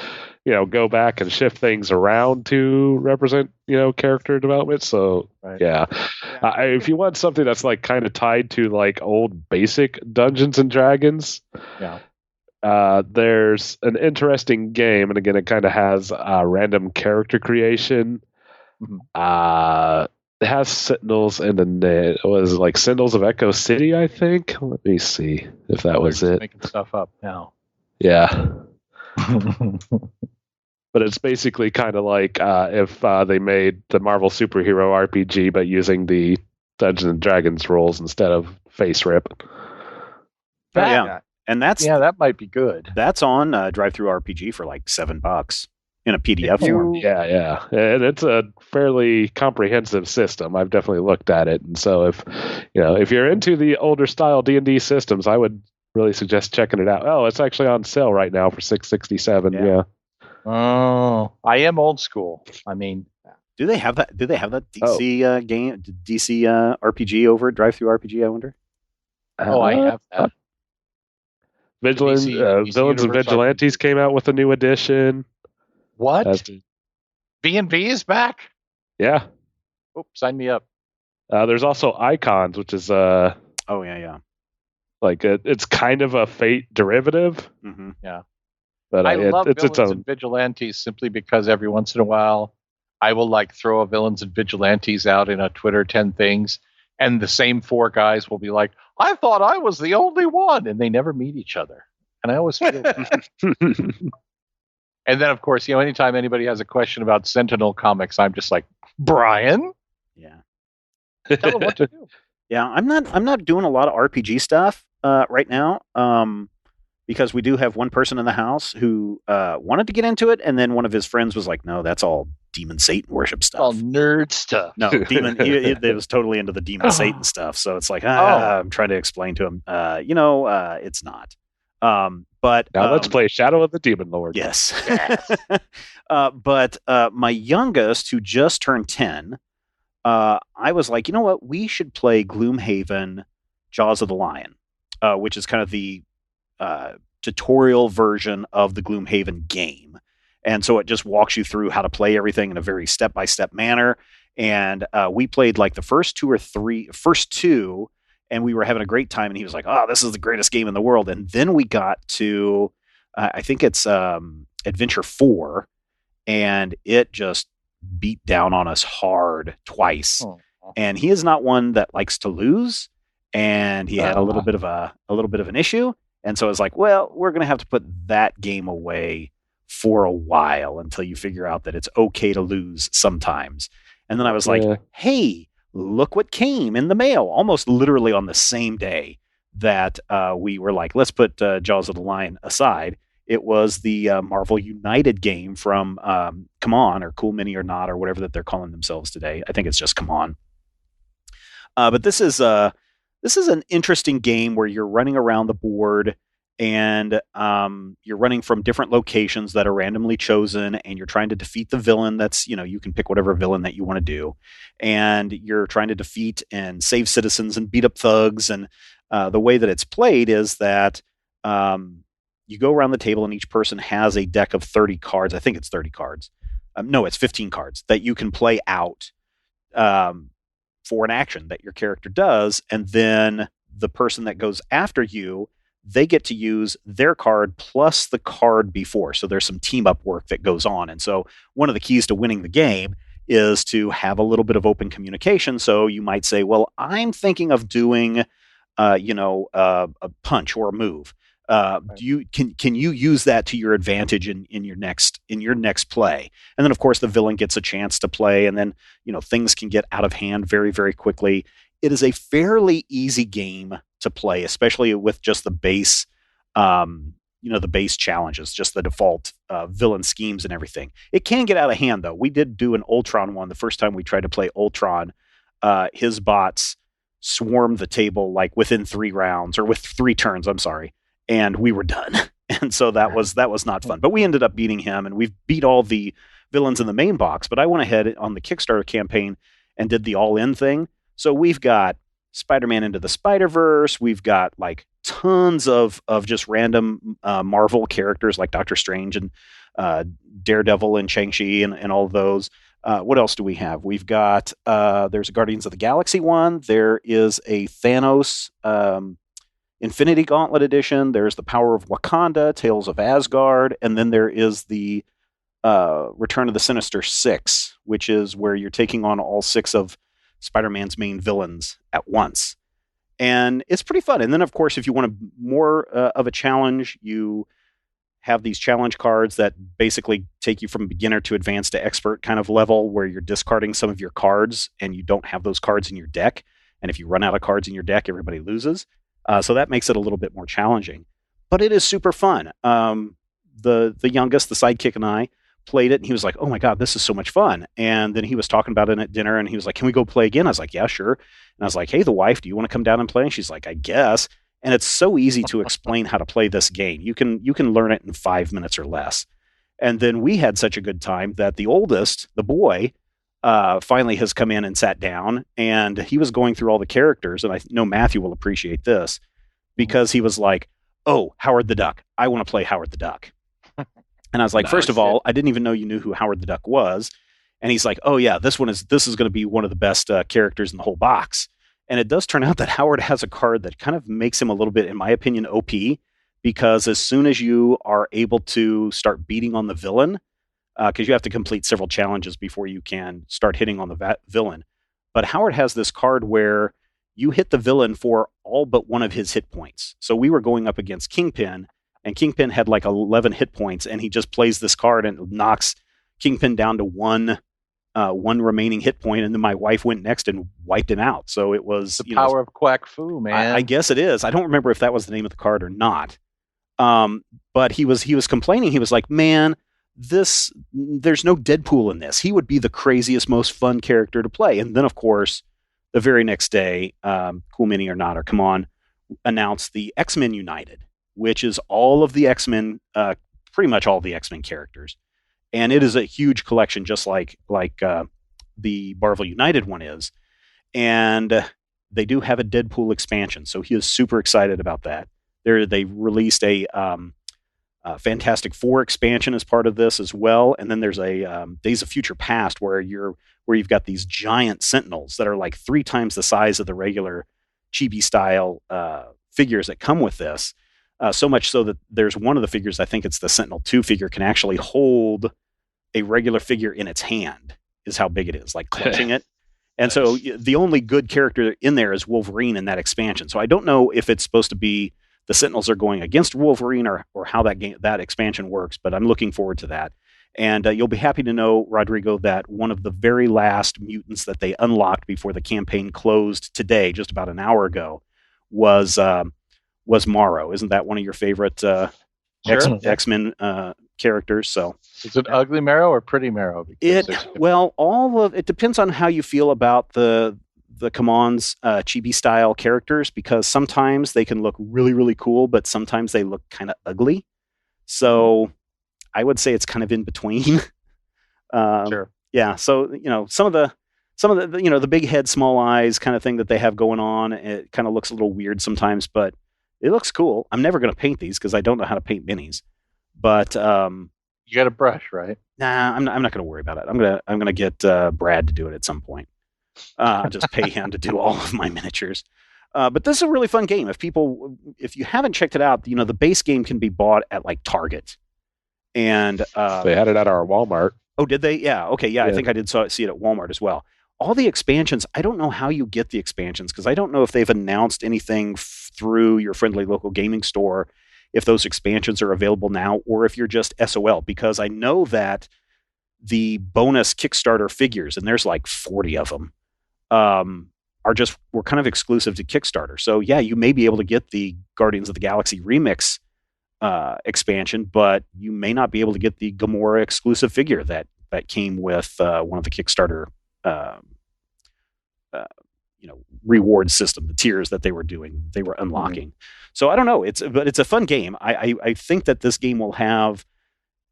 D: go back and shift things around to represent, character development. So, yeah. If you want something that's like kind of tied to like old basic Dungeons and Dragons, there's an interesting game, and again, it kind of has random character creation. It has Sentinels in the name. It was like Sentinels of Echo City, I think. Let me see if that was it.
B: Making stuff up now.
D: Yeah. But it's basically kind of like if they made the Marvel superhero RPG, but using the Dungeons and Dragons rules instead of face rip.
A: And
B: that might be good.
A: That's on Drive-Thru RPG for like $7 in a PDF form.
D: Yeah, and it's a fairly comprehensive system. I've definitely looked at it, and so if you're into the older style D&D systems, I would really suggest checking it out. Oh, it's actually on sale right now for $6.67. Yeah.
B: Oh, I am old school. I mean,
A: do they have that? Do they have that DC game, DC RPG over at Drive-Thru RPG? I wonder.
B: I have that.
D: Villains and Vigilantes came out with a new edition.
B: What? V&V is back?
D: Yeah.
B: Oops, sign me up.
D: There's also Icons, which is like it's kind of a Fate derivative.
A: Mm-hmm.
B: Yeah.
D: But
B: I love
D: it's
B: Villains
D: its own.
B: and Vigilantes simply because every once in a while I will throw a Villains and Vigilantes out in a Twitter 10 things, and the same four guys will be like, I thought I was the only one, and they never meet each other. And I always feel bad. And then, of course, anytime anybody has a question about Sentinel comics, I'm just like, Brian?
A: Yeah.
B: Tell them what to do.
A: Yeah, I'm not doing a lot of RPG stuff right now because we do have one person in the house who wanted to get into it, and then one of his friends was like, no, that's all demon Satan worship stuff.
B: All nerd stuff.
A: No, demon. He was totally into the demon Satan stuff. So it's like, I'm trying to explain to him, it's not. But
D: now let's play Shadow of the Demon Lord.
A: Yes. But my youngest, who just turned 10, I was like, you know what? We should play Gloomhaven Jaws of the Lion, which is kind of the tutorial version of the Gloomhaven game. And so it just walks you through how to play everything in a very step-by-step manner. And we played like the first two, and we were having a great time. And he was like, oh, this is the greatest game in the world. And then we got to, I think it's Adventure 4, and it just beat down on us hard twice. Oh. And he is not one that likes to lose. And he had a little bit of an issue. And so I was like, well, we're going to have to put that game away for a while until you figure out that it's okay to lose sometimes. And then I was like, hey, look what came in the mail, almost literally on the same day that we were like, let's put Jaws of the Lion aside. It was the Marvel United game from Come On, or Cool Mini or Not, or whatever that they're calling themselves today. I think it's just Come On. But this is an interesting game where you're running around the board, and you're running from different locations that are randomly chosen, and you're trying to defeat the villain. That's, you can pick whatever villain that you want to do, and you're trying to defeat and save citizens and beat up thugs. And the way that it's played is that you go around the table, and each person has a deck of 30 cards. I think it's 30 cards. No, it's 15 cards that you can play out for an action that your character does. And then the person that goes after you, they get to use their card plus the card before. So there's some team up work that goes on. And so one of the keys to winning the game is to have a little bit of open communication. So you might say, well, I'm thinking of doing, a punch or a move. Can you use that to your advantage in your next play? And then of course the villain gets a chance to play, and then things can get out of hand very, very quickly. It is a fairly easy game to play, especially with just the base the base challenges, just the default villain schemes and everything. It can get out of hand though. We did do an Ultron one the first time we tried to play Ultron. His bots swarmed the table like within 3 rounds, or with 3 turns, I'm sorry. And we were done. And so that was not fun. But we ended up beating him, and we've beat all the villains in the main box. But I went ahead on the Kickstarter campaign and did the all-in thing. So we've got Spider-Man Into the Spider-Verse. We've got like tons of just random Marvel characters like Doctor Strange and Daredevil and Shang-Chi and all of those. What else do we have? We've got there's a Guardians of the Galaxy one. There is a Thanos Infinity Gauntlet edition. There's the Power of Wakanda, Tales of Asgard, and then there is the Return of the Sinister Six, which is where you're taking on all 6 of Spider-Man's main villains at once. And it's pretty fun. And then, of course, if you want more of a challenge, you have these challenge cards that basically take you from beginner to advanced to expert kind of level, where you're discarding some of your cards and you don't have those cards in your deck. And if you run out of cards in your deck, everybody loses. So that makes it a little bit more challenging. But it is super fun. The youngest, the sidekick, and I played it, and he was like, oh my God, this is so much fun. And then he was talking about it at dinner, and he was like, can we go play again? I was like, yeah, sure. And I was like, hey, the wife, do you want to come down and play? And she's like, I guess. And it's so easy to explain how to play this game. You can learn it in 5 minutes or less. And then we had such a good time that the oldest, the boy, finally has come in and sat down, and he was going through all the characters. And I know Matthew will appreciate this, because he was like, oh, Howard the Duck. I want to play Howard the Duck. And I was like, first of all, I didn't even know you knew who Howard the Duck was. And he's like, oh yeah, this is going to be one of the best characters in the whole box. And it does turn out that Howard has a card that kind of makes him a little bit, in my opinion, OP, because as soon as you are able to start beating on the villain, because you have to complete several challenges before you can start hitting on the villain. But Howard has this card where you hit the villain for all but one of his hit points. So we were going up against Kingpin, and Kingpin had like 11 hit points, and he just plays this card and knocks Kingpin down to one remaining hit point, and then my wife went next and wiped him out. So it was
B: the power of Quack Fu, man.
A: I guess it is. I don't remember if that was the name of the card or not. But he was complaining. He was like, man, there's no Deadpool in this. He would be the craziest, most fun character to play. And then, of course, the very next day, Cool Mini or Not, or Come On, announced the X-Men United, which is all of the X-Men, pretty much all the X-Men characters. And it is a huge collection, just like the Marvel United one is. And they do have a Deadpool expansion, so he is super excited about that. They released a Fantastic Four expansion as part of this as well, and then there's a Days of Future Past where you've got these giant Sentinels that are like 3 times the size of the regular chibi style figures that come with this. So much so that there's one of the figures, I think it's the Sentinel 2 figure, can actually hold a regular figure in its hand, is how big it is, like clutching it. And so the only good character in there is Wolverine in that expansion. So I don't know if it's supposed to be the Sentinels are going against Wolverine or how that expansion works, but I'm looking forward to that. And you'll be happy to know, Rodrigo, that one of the very last mutants that they unlocked before the campaign closed today, just about an hour ago, was Morrow. Isn't that one of your favorite
B: Sure.
A: X-Men characters. So
B: is it ugly Marrow or pretty Marrow?
A: All of it depends on how you feel about the Kamon's chibi style characters, because sometimes they can look really, really cool, but sometimes they look kind of ugly. So I would say it's kind of in between.
C: Sure.
A: Yeah. So, some of the, the big head, small eyes kind of thing that they have going on, it kind of looks a little weird sometimes, but it looks cool. I'm never going to paint these because I don't know how to paint minis, but,
B: you got a brush, right?
A: Nah, I'm not going to worry about it. I'm going to get Brad to do it at some point. I'll just pay him to do all of my miniatures. But this is a really fun game. If you haven't checked it out, the base game can be bought at like Target. And
D: they had it at our Walmart.
A: Oh, did they? Yeah. Okay. Yeah, I think I did see it at Walmart as well. All the expansions, I don't know how you get the expansions, because I don't know if they've announced anything through your friendly local gaming store, if those expansions are available now, or if you're just SOL, because I know that the bonus Kickstarter figures, and there's like 40 of them, were kind of exclusive to Kickstarter. So yeah, you may be able to get the Guardians of the Galaxy Remix expansion, but you may not be able to get the Gamora exclusive figure that came with one of the Kickstarter reward system, the tiers that they were unlocking. So I don't know. But it's a fun game. I think that this game will have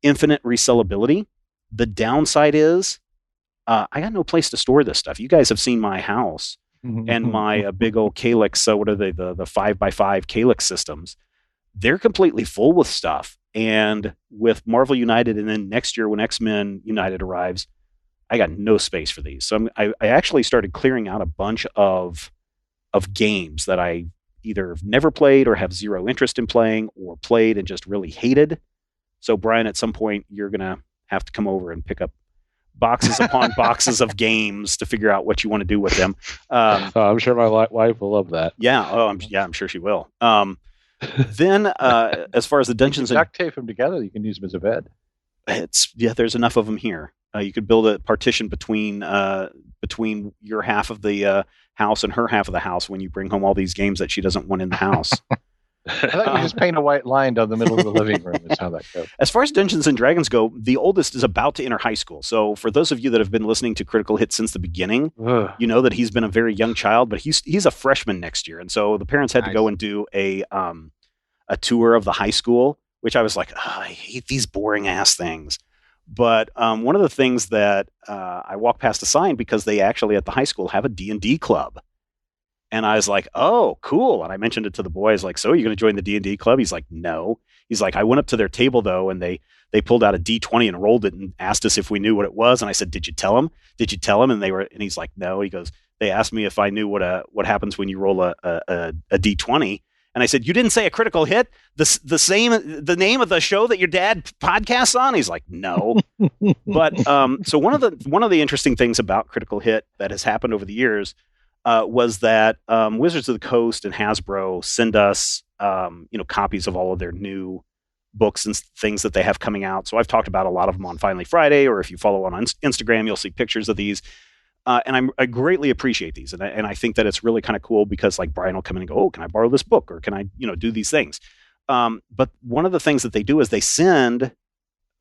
A: infinite resellability. The downside is I got no place to store this stuff. You guys have seen my house and my big old Calyx. So what are they? The 5x5 Calyx systems. They're completely full with stuff. And with Marvel United, and then next year when X-Men United arrives, I got no space for these. So I actually started clearing out a bunch of games that I either never played or have zero interest in playing, or played and just really hated. So Brian, at some point, you're going to have to come over and pick up boxes upon boxes of games to figure out what you want to do with them.
D: I'm sure my wife will love that.
A: Yeah. I'm sure she will. Then, as far as the dungeons,
B: and duct tape them together, you can use them as a bed.
A: There's enough of them here. You could build a partition between your half of the house and her half of the house when you bring home all these games that she doesn't want in the house.
B: I thought you just paint a white line down the middle of the living room. Is how that goes.
A: As far as Dungeons and Dragons go, the oldest is about to enter high school. So for those of you that have been listening to Critical Hit since the beginning, you know that he's been a very young child, but he's a freshman next year, and so the parents had to go and do a tour of the high school, which I was like, I hate these boring ass things. But one of the things that I walked past a sign, because they actually at the high school have a D&D club. And I was like, oh, cool. And I mentioned it to the boys, like, so are you going to join the D&D club? He's like, no. He's like, I went up to their table, though, and they pulled out a D20 and rolled it and asked us if we knew what it was. And I said, did you tell them? Did you tell them? And he's like, no. He goes, they asked me if I knew what happens when you roll a D20. And I said, you didn't say a critical hit? The name of the show that your dad podcasts on? He's like, no. But so one of the interesting things about Critical Hit that has happened over the years was that Wizards of the Coast and Hasbro send us copies of all of their new books and things that they have coming out. So I've talked about a lot of them on Finally Friday, or if you follow on Instagram, you'll see pictures of these. And I greatly appreciate these. And I think that it's really kind of cool, because like Brian will come in and go, oh, can I borrow this book? Or can I, do these things? But one of the things that they do is they send,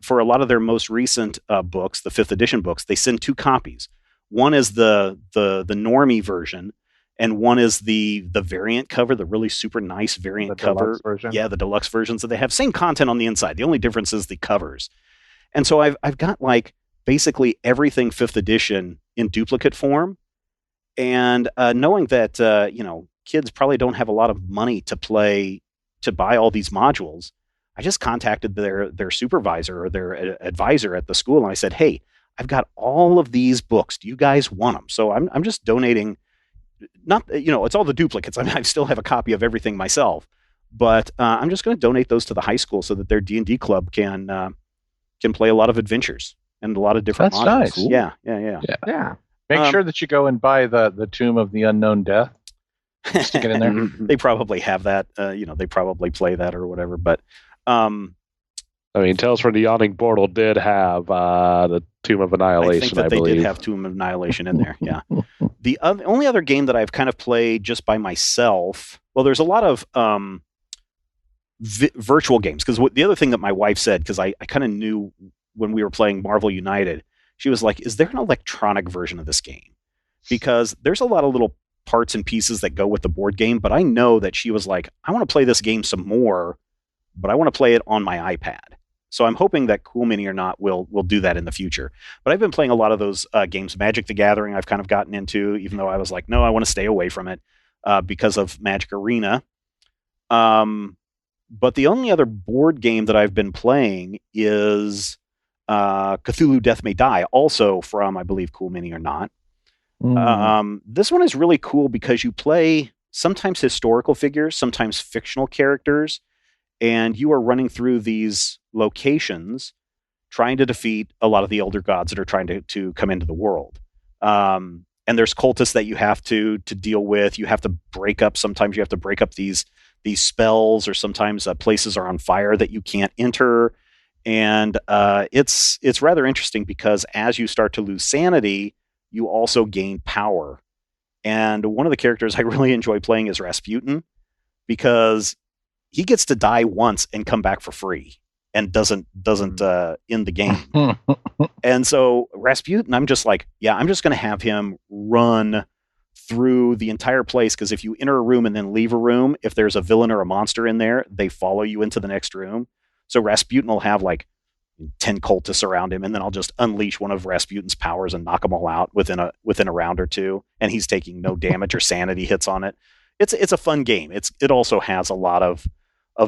A: for a lot of their most recent books, the 5th edition books, they send 2 copies. One is the normie version, and one is the variant cover, the really super nice variant cover.
C: Version.
A: Yeah, the deluxe versions that they have. Same content on the inside. The only difference is the covers. And so I've got like basically everything 5th edition in duplicate form. And knowing that, kids probably don't have a lot of money to buy all these modules, I just contacted their supervisor or their advisor at the school. And I said, hey, I've got all of these books. Do you guys want them? So I'm just donating, not, it's all the duplicates. I mean, I still have a copy of everything myself, but I'm just going to donate those to the high school so that their D&D club can play a lot of adventures and a lot of different modules.
B: Nice.
A: Cool. Yeah.
B: Make sure that you go and buy the Tomb of the Unknown Death. Stick it in there.
A: They probably have that. They probably play that or whatever. But
D: Tales from the Yawning Portal did have the Tomb of Annihilation.
A: I think that they did have Tomb of Annihilation in there. Yeah. The only other game that I've kind of played just by myself. Well, there's a lot of virtual games. Because the other thing that my wife said, because I kind of knew when we were playing Marvel United, she was like, is there an electronic version of this game? Because there's a lot of little parts and pieces that go with the board game, but I know that she was like, I want to play this game some more, but I want to play it on my iPad. So I'm hoping that Cool Mini or Not will do that in the future. But I've been playing a lot of those games. Magic the Gathering I've kind of gotten into, even though I was like, no, I want to stay away from it because of Magic Arena. But the only other board game that I've been playing is Cthulhu Death May Die, also from, I believe, Cool Mini or Not. This one is really cool because you play sometimes historical figures, sometimes fictional characters, and you are running through these locations trying to defeat a lot of the elder gods that are trying to come into the world. And there's cultists that you have to deal with. You have to break up. Sometimes you have to break up these spells, or sometimes places are on fire that you can't enter. And it's rather interesting because as you start to lose sanity, you also gain power. And one of the characters I really enjoy playing is Rasputin, because he gets to die once and come back for free and doesn't end the game. And so Rasputin, I'm just like, yeah, I'm just going to have him run through the entire place, because if you enter a room and then leave a room, if there's a villain or a monster in there, they follow you into the next room. So Rasputin will have like 10 cultists around him, and then I'll just unleash one of Rasputin's powers and knock them all out within a round or two, and he's taking no damage or sanity hits on it. It's a fun game. It also has a lot of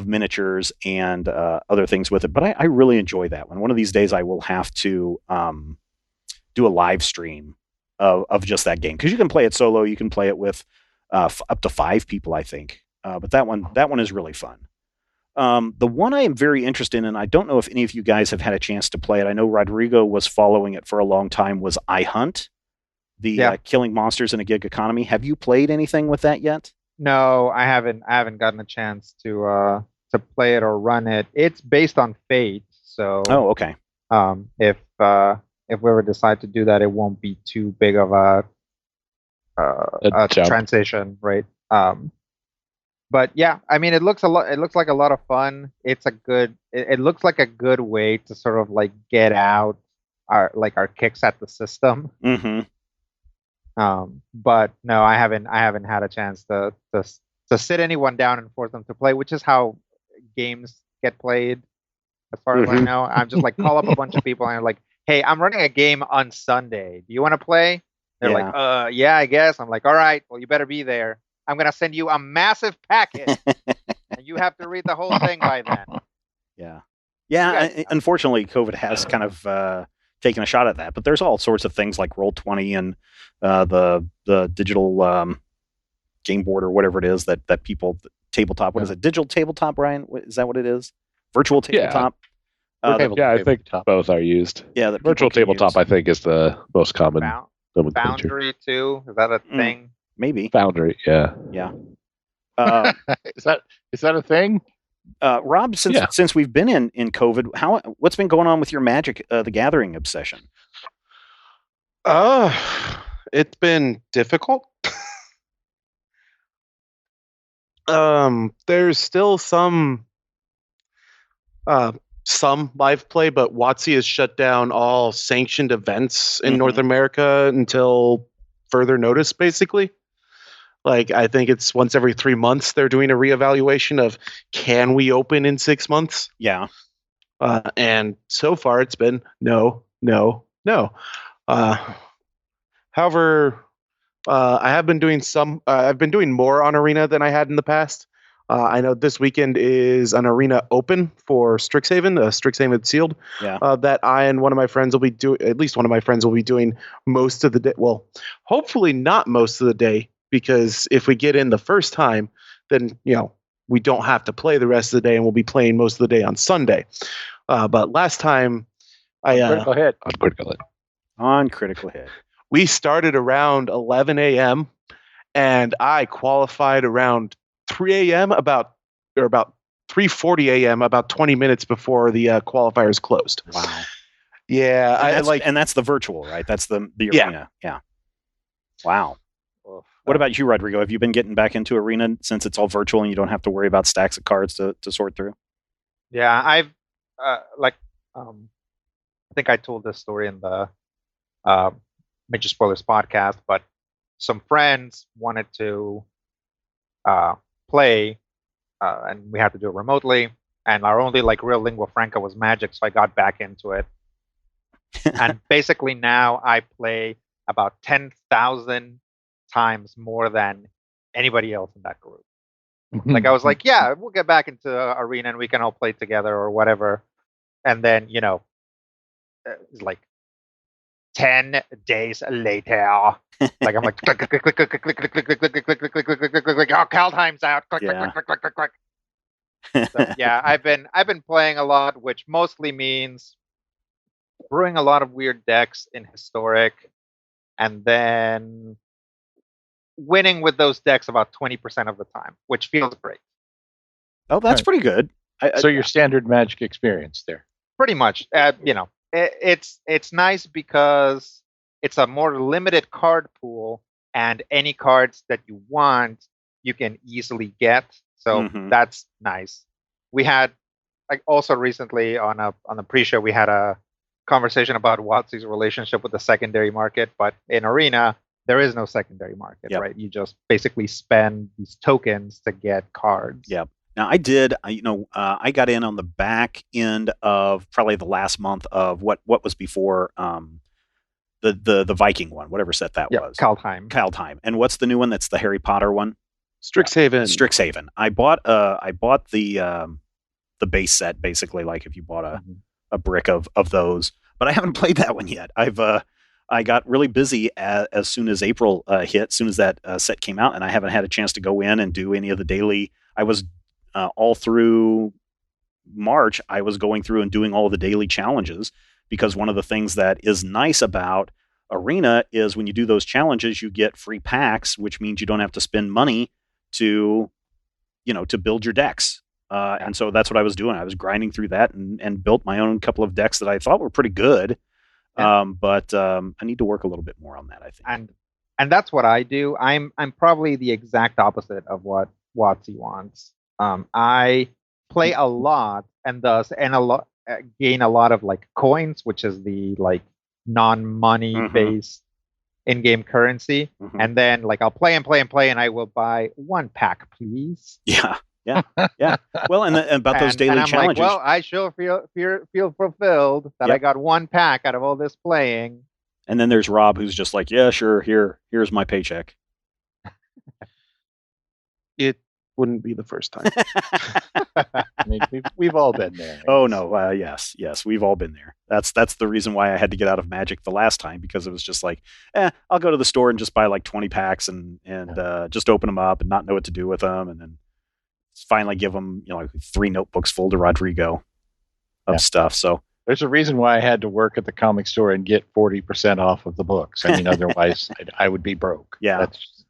A: miniatures and other things with it, but I really enjoy that one. One of these days I will have to do a live stream of just that game, because you can play it solo, you can play it with up to 5 people, I think. But that one is really fun. The one I am very interested in, and I don't know if any of you guys have had a chance to play it. I know Rodrigo was following it for a long time, was iHunt, the killing monsters in a gig economy. Have you played anything with that yet?
C: No, I haven't gotten a chance to play it or run it. It's based on Fate, so
A: okay.
C: If we ever decide to do that, it won't be too big of a transition, right? But yeah, I mean, it looks like a lot of fun. It looks like a good way to sort of like get out our kicks at the system.
A: Mm-hmm.
C: But no, I haven't had a chance to sit anyone down and force them to play, which is how games get played, as far as I know. I'm just like, call up a bunch of people and I'm like, hey, I'm running a game on Sunday. Do you want to play? They're like, yeah, I guess. I'm like, all right, well, you better be there. I'm going to send you a massive packet and you have to read the whole thing by then.
A: Yeah. Unfortunately, COVID has kind of taken a shot at that, but there's all sorts of things like Roll20 and the digital game board or whatever it is that people tabletop. What is it? Digital tabletop, Brian? Is that what it is? Virtual tabletop?
D: I think both are used.
A: Yeah, the
D: virtual tabletop, I think, is the most common.
C: Foundry too? Is that a thing?
A: Maybe.
D: Foundry, yeah.
B: Is that a thing?
A: Rob, since we've been in COVID, what's been going on with your Magic the Gathering obsession?
E: It's been difficult. There's still some live play, but WotC has shut down all sanctioned events in North America until further notice, basically. Like, I think it's once every 3 months they're doing a reevaluation of, can we open in 6 months?
A: Yeah.
E: And so far it's been no. However, I have been doing I've been doing more on Arena than I had in the past. I know this weekend is an Arena Open for Strixhaven, Strixhaven Sealed.
A: Yeah.
E: That I and one of my friends will be doing. At least one of my friends will be doing most of the day. Well, hopefully not most of the day, because if we get in the first time, then we don't have to play the rest of the day, and we'll be playing most of the day on Sunday. But last time,
B: Critical Hit.
A: On Critical Hit.
E: We started around 11 a.m. and I qualified around 3 a.m. about 3:40 a.m. about 20 minutes before the qualifiers closed.
A: Wow.
E: Yeah,
A: and that's the virtual, right? That's the arena. Yeah. Wow. What about you, Rodrigo? Have you been getting back into Arena since it's all virtual and you don't have to worry about stacks of cards to sort through?
C: Yeah, I've I think I told this story in the Major Spoilers podcast, but some friends wanted to play, and we had to do it remotely. And our only like real lingua franca was Magic, so I got back into it. And basically now I play about 10,000 times more than anybody else in that group. Like I was like, yeah, we'll get back into Arena and we can all play together or whatever. And then, it's like 10 days later, like I'm like click click click click click click click click click click click click click click click click click click. Oh, Kaldheim's out. Click click click click click click click. So yeah, I've been playing a lot, which mostly means brewing a lot of weird decks in Historic, and then winning with those decks about 20% of the time, which feels great.
A: Oh, that's pretty good.
B: So your standard Magic experience there.
C: Pretty much. It's nice because it's a more limited card pool, and any cards that you want, you can easily get. So that's nice. We had, like, also recently on the pre-show, we had a conversation about WotC's relationship with the secondary market, but in Arena, there is no secondary market, right? You just basically spend these tokens to get cards.
A: Yep. Now I got in on the back end of probably the last month of what was before the Viking one, whatever set that was. Kaldheim. And what's the new one? That's the Harry Potter one. Strixhaven. I bought the base set, basically, like if you bought a brick of those, but I haven't played that one yet. I got really busy as soon as April hit, as soon as that set came out, and I haven't had a chance to go in and do any of the daily. I was all through March, I was going through and doing all of the daily challenges, because one of the things that is nice about Arena is when you do those challenges, you get free packs, which means you don't have to spend money to build your decks. And so that's what I was doing. I was grinding through that and built my own couple of decks that I thought were pretty good. Yeah. But I need to work a little bit more on that, I think.
C: And that's what I do. I'm probably the exact opposite of what WotC wants. I play a lot and thus gain a lot of like coins, which is the like non-money based in-game currency. And then like I'll play and I will buy one pack, please.
A: Yeah. Well, and about those daily
C: I'm
A: challenges.
C: Like, well, I sure feel fulfilled that I got one pack out of all this playing.
A: And then there's Rob, who's just like, yeah, sure, here's my paycheck.
E: It wouldn't be the first time.
B: I mean, we've all been there.
A: Oh no, yes, we've all been there. That's the reason why I had to get out of Magic the last time, because it was just like, I'll go to the store and just buy like 20 packs and just open them up and not know what to do with them, and then finally give them, like 3 notebooks full to Rodrigo of stuff. So
B: there's a reason why I had to work at the comic store and get 40% off of the books. I mean, otherwise I would be broke.
A: Yeah.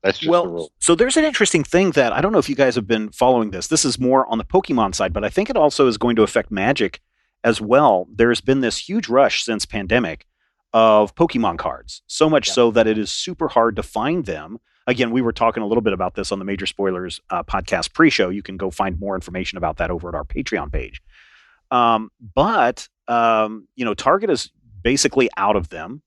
B: That's just the rule.
A: So there's an interesting thing that I don't know if you guys have been following this. This is more on the Pokemon side, but I think it also is going to affect Magic as well. There's been this huge rush since pandemic of Pokemon cards, so much so that it is super hard to find them. Again, we were talking a little bit about this on the Major Spoilers podcast pre-show. You can go find more information about that over at our Patreon page. But Target is basically out of them.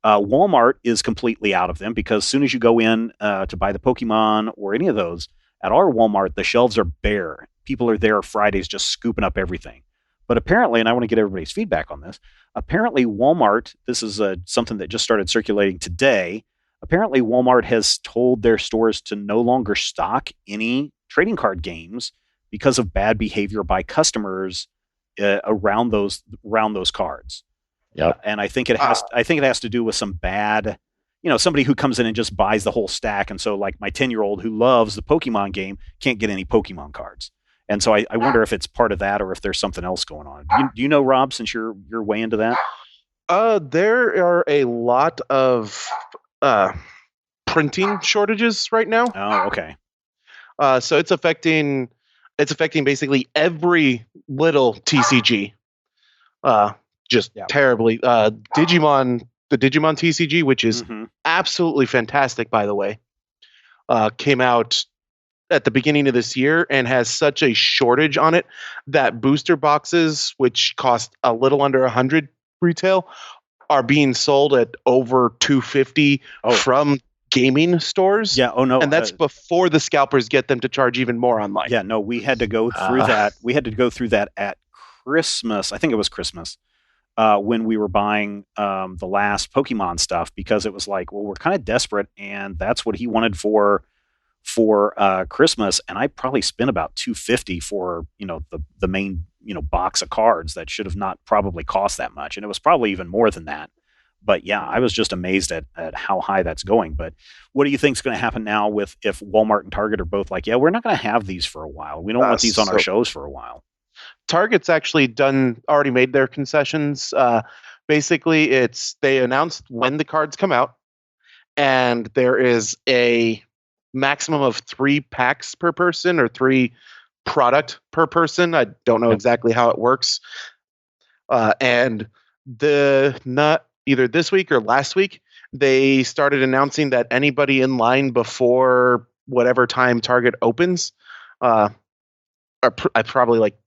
A: Walmart is completely out of them, because as soon as you go in to buy the Pokemon or any of those, at our Walmart, the shelves are bare. People are there Fridays just scooping up everything. But apparently, and I want to get everybody's feedback on this, apparently Walmart, this is something that just started circulating today, apparently Walmart has told their stores to no longer stock any trading card games because of bad behavior by customers around those cards.
B: Yeah,
A: and I think it has to do with some bad, somebody who comes in and just buys the whole stack, and so like my 10-year-old who loves the Pokemon game can't get any Pokemon cards, and so I wonder if it's part of that or if there's something else going on. Do you know, Rob, since you're way into that?
E: There are a lot of printing shortages right now.
A: Oh, okay.
E: So it's affecting basically every little TCG. Terribly. The Digimon Tcg, which is absolutely fantastic, by the way. came out at the beginning of this year and has such a shortage on it that booster boxes, which cost a little under 100 retail, are being sold at over 250 from gaming stores.
A: Yeah. Oh no.
E: And that's before the scalpers get them to charge even more online.
A: Yeah. No, we had to go through that. We had to go through that at Christmas. I think it was Christmas. When we were buying the last Pokemon stuff, because it was like, well, we're kind of desperate, and that's what he wanted for Christmas, and I probably spent about $250 for the main box of cards that should have not probably cost that much, and it was probably even more than that. But yeah, I was just amazed at how high that's going. But what do you think is going to happen now if Walmart and Target are both like, yeah, we're not going to have these for a while. We don't want these on our shows for a while.
E: Target's actually already made their concessions. Basically, they announced when the cards come out, and there is a maximum of 3 packs per person or 3 product per person. I don't know exactly how it works. And not either this week or last week, they started announcing that anybody in line before whatever time Target opens, I probably like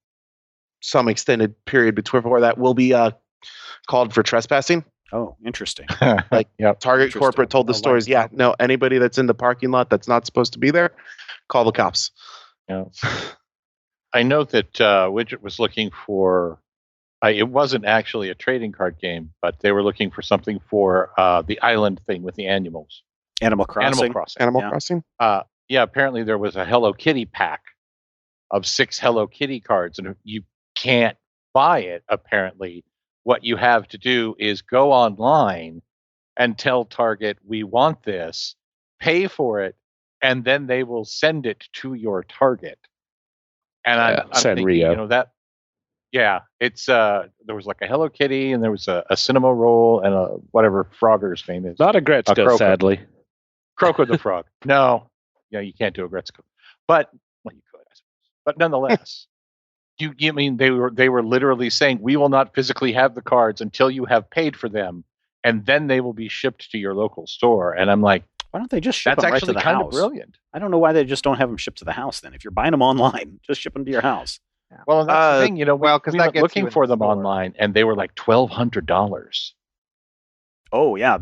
E: some extended period before that, will be called for trespassing.
A: Oh, interesting.
E: Like Target corporate told the stores, no, anybody that's in the parking lot that's not supposed to be there, call the cops.
B: Yeah. I know that Widget was looking for, it wasn't actually a trading card game, but they were looking for something for the island thing with the animals.
A: Animal Crossing.
E: Animal Crossing.
B: Yeah, apparently there was a Hello Kitty pack of 6 Hello Kitty cards, and you can't buy it, apparently. What you have to do is go online and tell Target, we want this, pay for it, and then they will send it to your Target. And I'm thinking, it's there was like a Hello Kitty, and there was a cinema roll, and a whatever Frogger's name is.
D: Not a Gretzko, sadly.
B: Croco the Frog. No. Yeah, you can't do a Gretzko. But, well, you could, I suppose. But nonetheless. You mean they were literally saying, we will not physically have the cards until you have paid for them, and then they will be shipped to your local store. And I'm like,
A: why don't they just ship them right to the house? That's actually kind of
B: brilliant.
A: I don't know why they just don't have them shipped to the house then. If you're buying them online, just ship them to your house.
B: Yeah. Well, that's the thing, we were looking for them online, and they were like $1,200.
A: Oh yeah,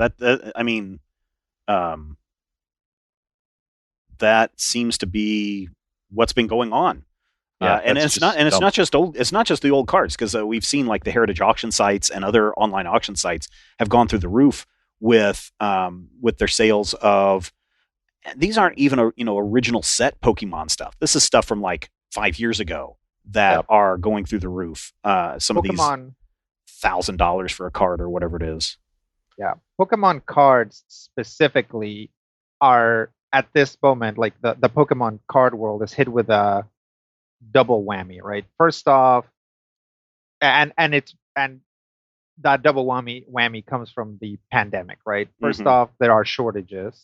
A: that seems to be what's been going on. And it's not just the old cards, because we've seen like the heritage auction sites and other online auction sites have gone through the roof with their sales of. These aren't even original set Pokemon stuff. This is stuff from like 5 years ago that are going through the roof. Some
C: Pokemon,
A: of these $1,000 for a card or whatever it is.
C: Yeah, Pokemon cards specifically are at this moment, like the Pokemon card world is hit with a double whammy, right? First off, and that double whammy comes from the pandemic, right? First off, there are shortages,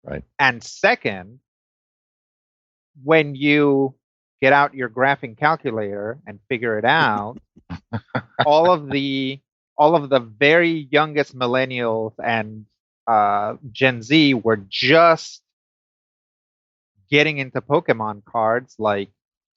B: right?
C: And second, when you get out your graphing calculator and figure it out, all of the very youngest millennials and Gen Z were just getting into Pokemon cards like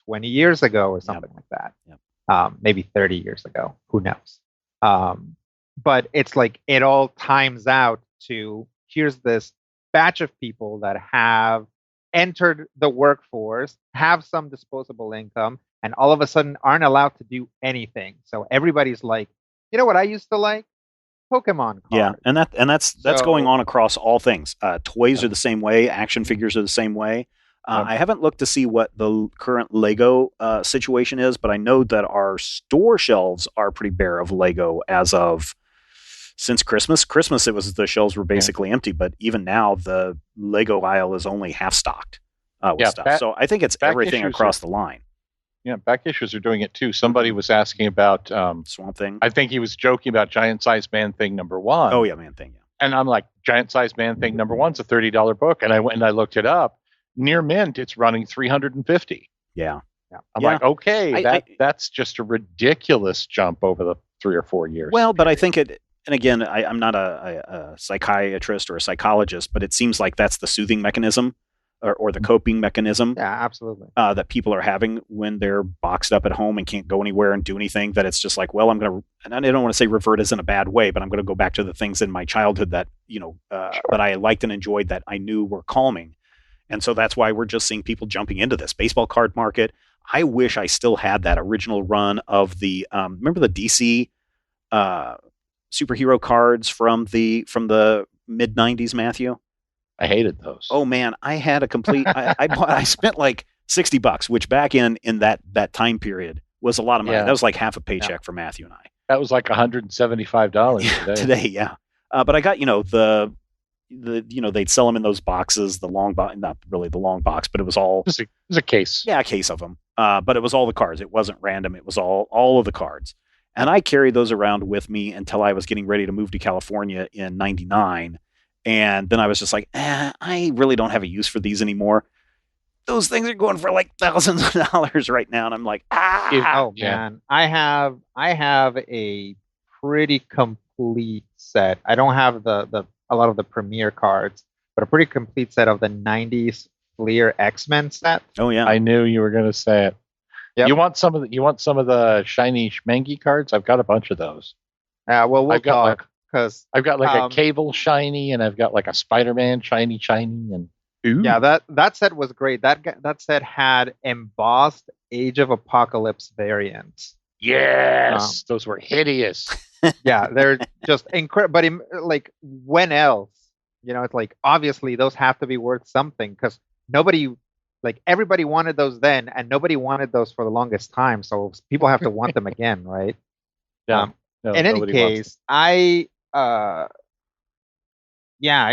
C: 20 years ago or something like that.
A: Yep.
C: Maybe 30 years ago. Who knows? But it's like it all times out to, here's this batch of people that have entered the workforce, have some disposable income, and all of a sudden aren't allowed to do anything. So everybody's like, you know what I used to like? Pokemon cards.
A: Yeah, and that's going on across all things. Toys are the same way. Action figures are the same way. I haven't looked to see what the current Lego situation is, but I know that our store shelves are pretty bare of Lego as of since Christmas. Christmas, the shelves were basically empty, but even now the Lego aisle is only half stocked with stuff. So I think it's everything across the line.
B: Yeah, back issues are doing it too. Somebody was asking about
A: Swamp Thing.
B: I think he was joking about Giant Size Man Thing #1.
A: Oh yeah, Man Thing. Yeah.
B: And I'm like, Giant Size Man Thing #1's a $30 book, and I went and I looked it up. Near mint, it's running $350.
A: Yeah.
B: I'm like, okay, that's just a ridiculous jump over the 3 or 4 years.
A: Well, but I think it, and again, I'm not a psychiatrist or a psychologist, but it seems like that's the soothing mechanism or the coping mechanism.
C: Yeah, absolutely.
A: That people are having when they're boxed up at home and can't go anywhere and do anything. That it's just like, well, I'm going to, and I don't want to say revert as in a bad way, but I'm going to go back to the things in my childhood that that I liked and enjoyed that I knew were calming. And so that's why we're just seeing people jumping into this baseball card market. I wish I still had that original run of the remember the DC superhero cards from the mid 90s, Matthew?
B: I hated those.
A: Oh man, I had a complete I spent like $60, which back in that time period was a lot of money. That was like half a paycheck for Matthew and I.
B: That was like $175
A: today. Yeah. But I got, they'd sell them in those boxes, the long box, not really the long box, but it was all
B: it was a case.
A: Yeah, a case of them. But it was all the cards. It wasn't random. It was all of the cards. And I carried those around with me until I was getting ready to move to California in 99. And then I was just like, I really don't have a use for these anymore. Those things are going for like thousands of dollars right now. And I'm like,
C: man, I have a pretty complete set. I don't have a lot of the premier cards, but a pretty complete set of the 90s Fleer X-Men set.
A: Oh yeah.
B: I knew you were going to say it. Yep. You want some of the shiny Schmengi cards? I've got a bunch of those.
C: Well, we'll talk. Because
B: I've got like a Cable shiny, and I've got like a Spider-Man shiny, and
C: yeah, that set was great. That set had embossed Age of Apocalypse variants.
B: Yes, those were hideous.
C: Yeah, they're just incredible. But like, when else? It's like obviously those have to be worth something because everybody wanted those then, and nobody wanted those for the longest time. So people have to want them again, right?
B: Yeah.
C: In any case, I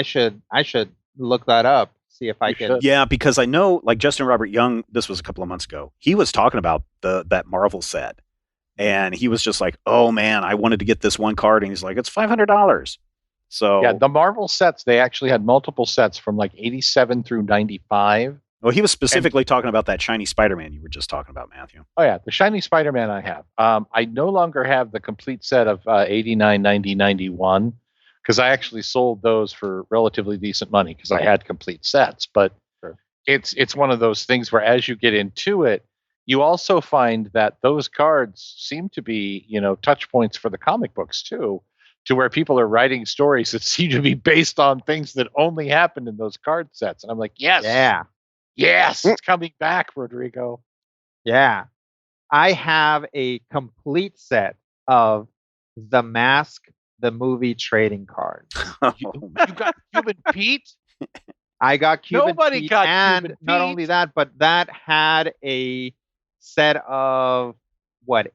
C: should look that up, see if I can.
A: Yeah, because I know, like Justin Robert Young, this was a couple of months ago. He was talking about that Marvel set, and he was just like, "Oh man, I wanted to get this one card," and he's like, "It's $500." So
B: yeah, the Marvel sets, they actually had multiple sets from like 87 through 95.
A: Well, he was specifically talking about that shiny Spider-Man you were just talking about, Matthew.
B: Oh yeah, the shiny Spider-Man I have. I no longer have the complete set of 89, 90, 91 because I actually sold those for relatively decent money because I had complete sets. But it's one of those things where as you get into it, you also find that those cards seem to be, touch points for the comic books too, to where people are writing stories that seem to be based on things that only happened in those card sets. And I'm like, yes.
C: Yeah.
B: Yes, it's coming back, Rodrigo.
C: Yeah. I have a complete set of The Mask, the movie trading cards.
B: You got Cuban Pete?
C: I got Cuban
B: Nobody
C: Pete,
B: got
C: and
B: Cuban
C: not
B: Pete.
C: only that, but that had a set of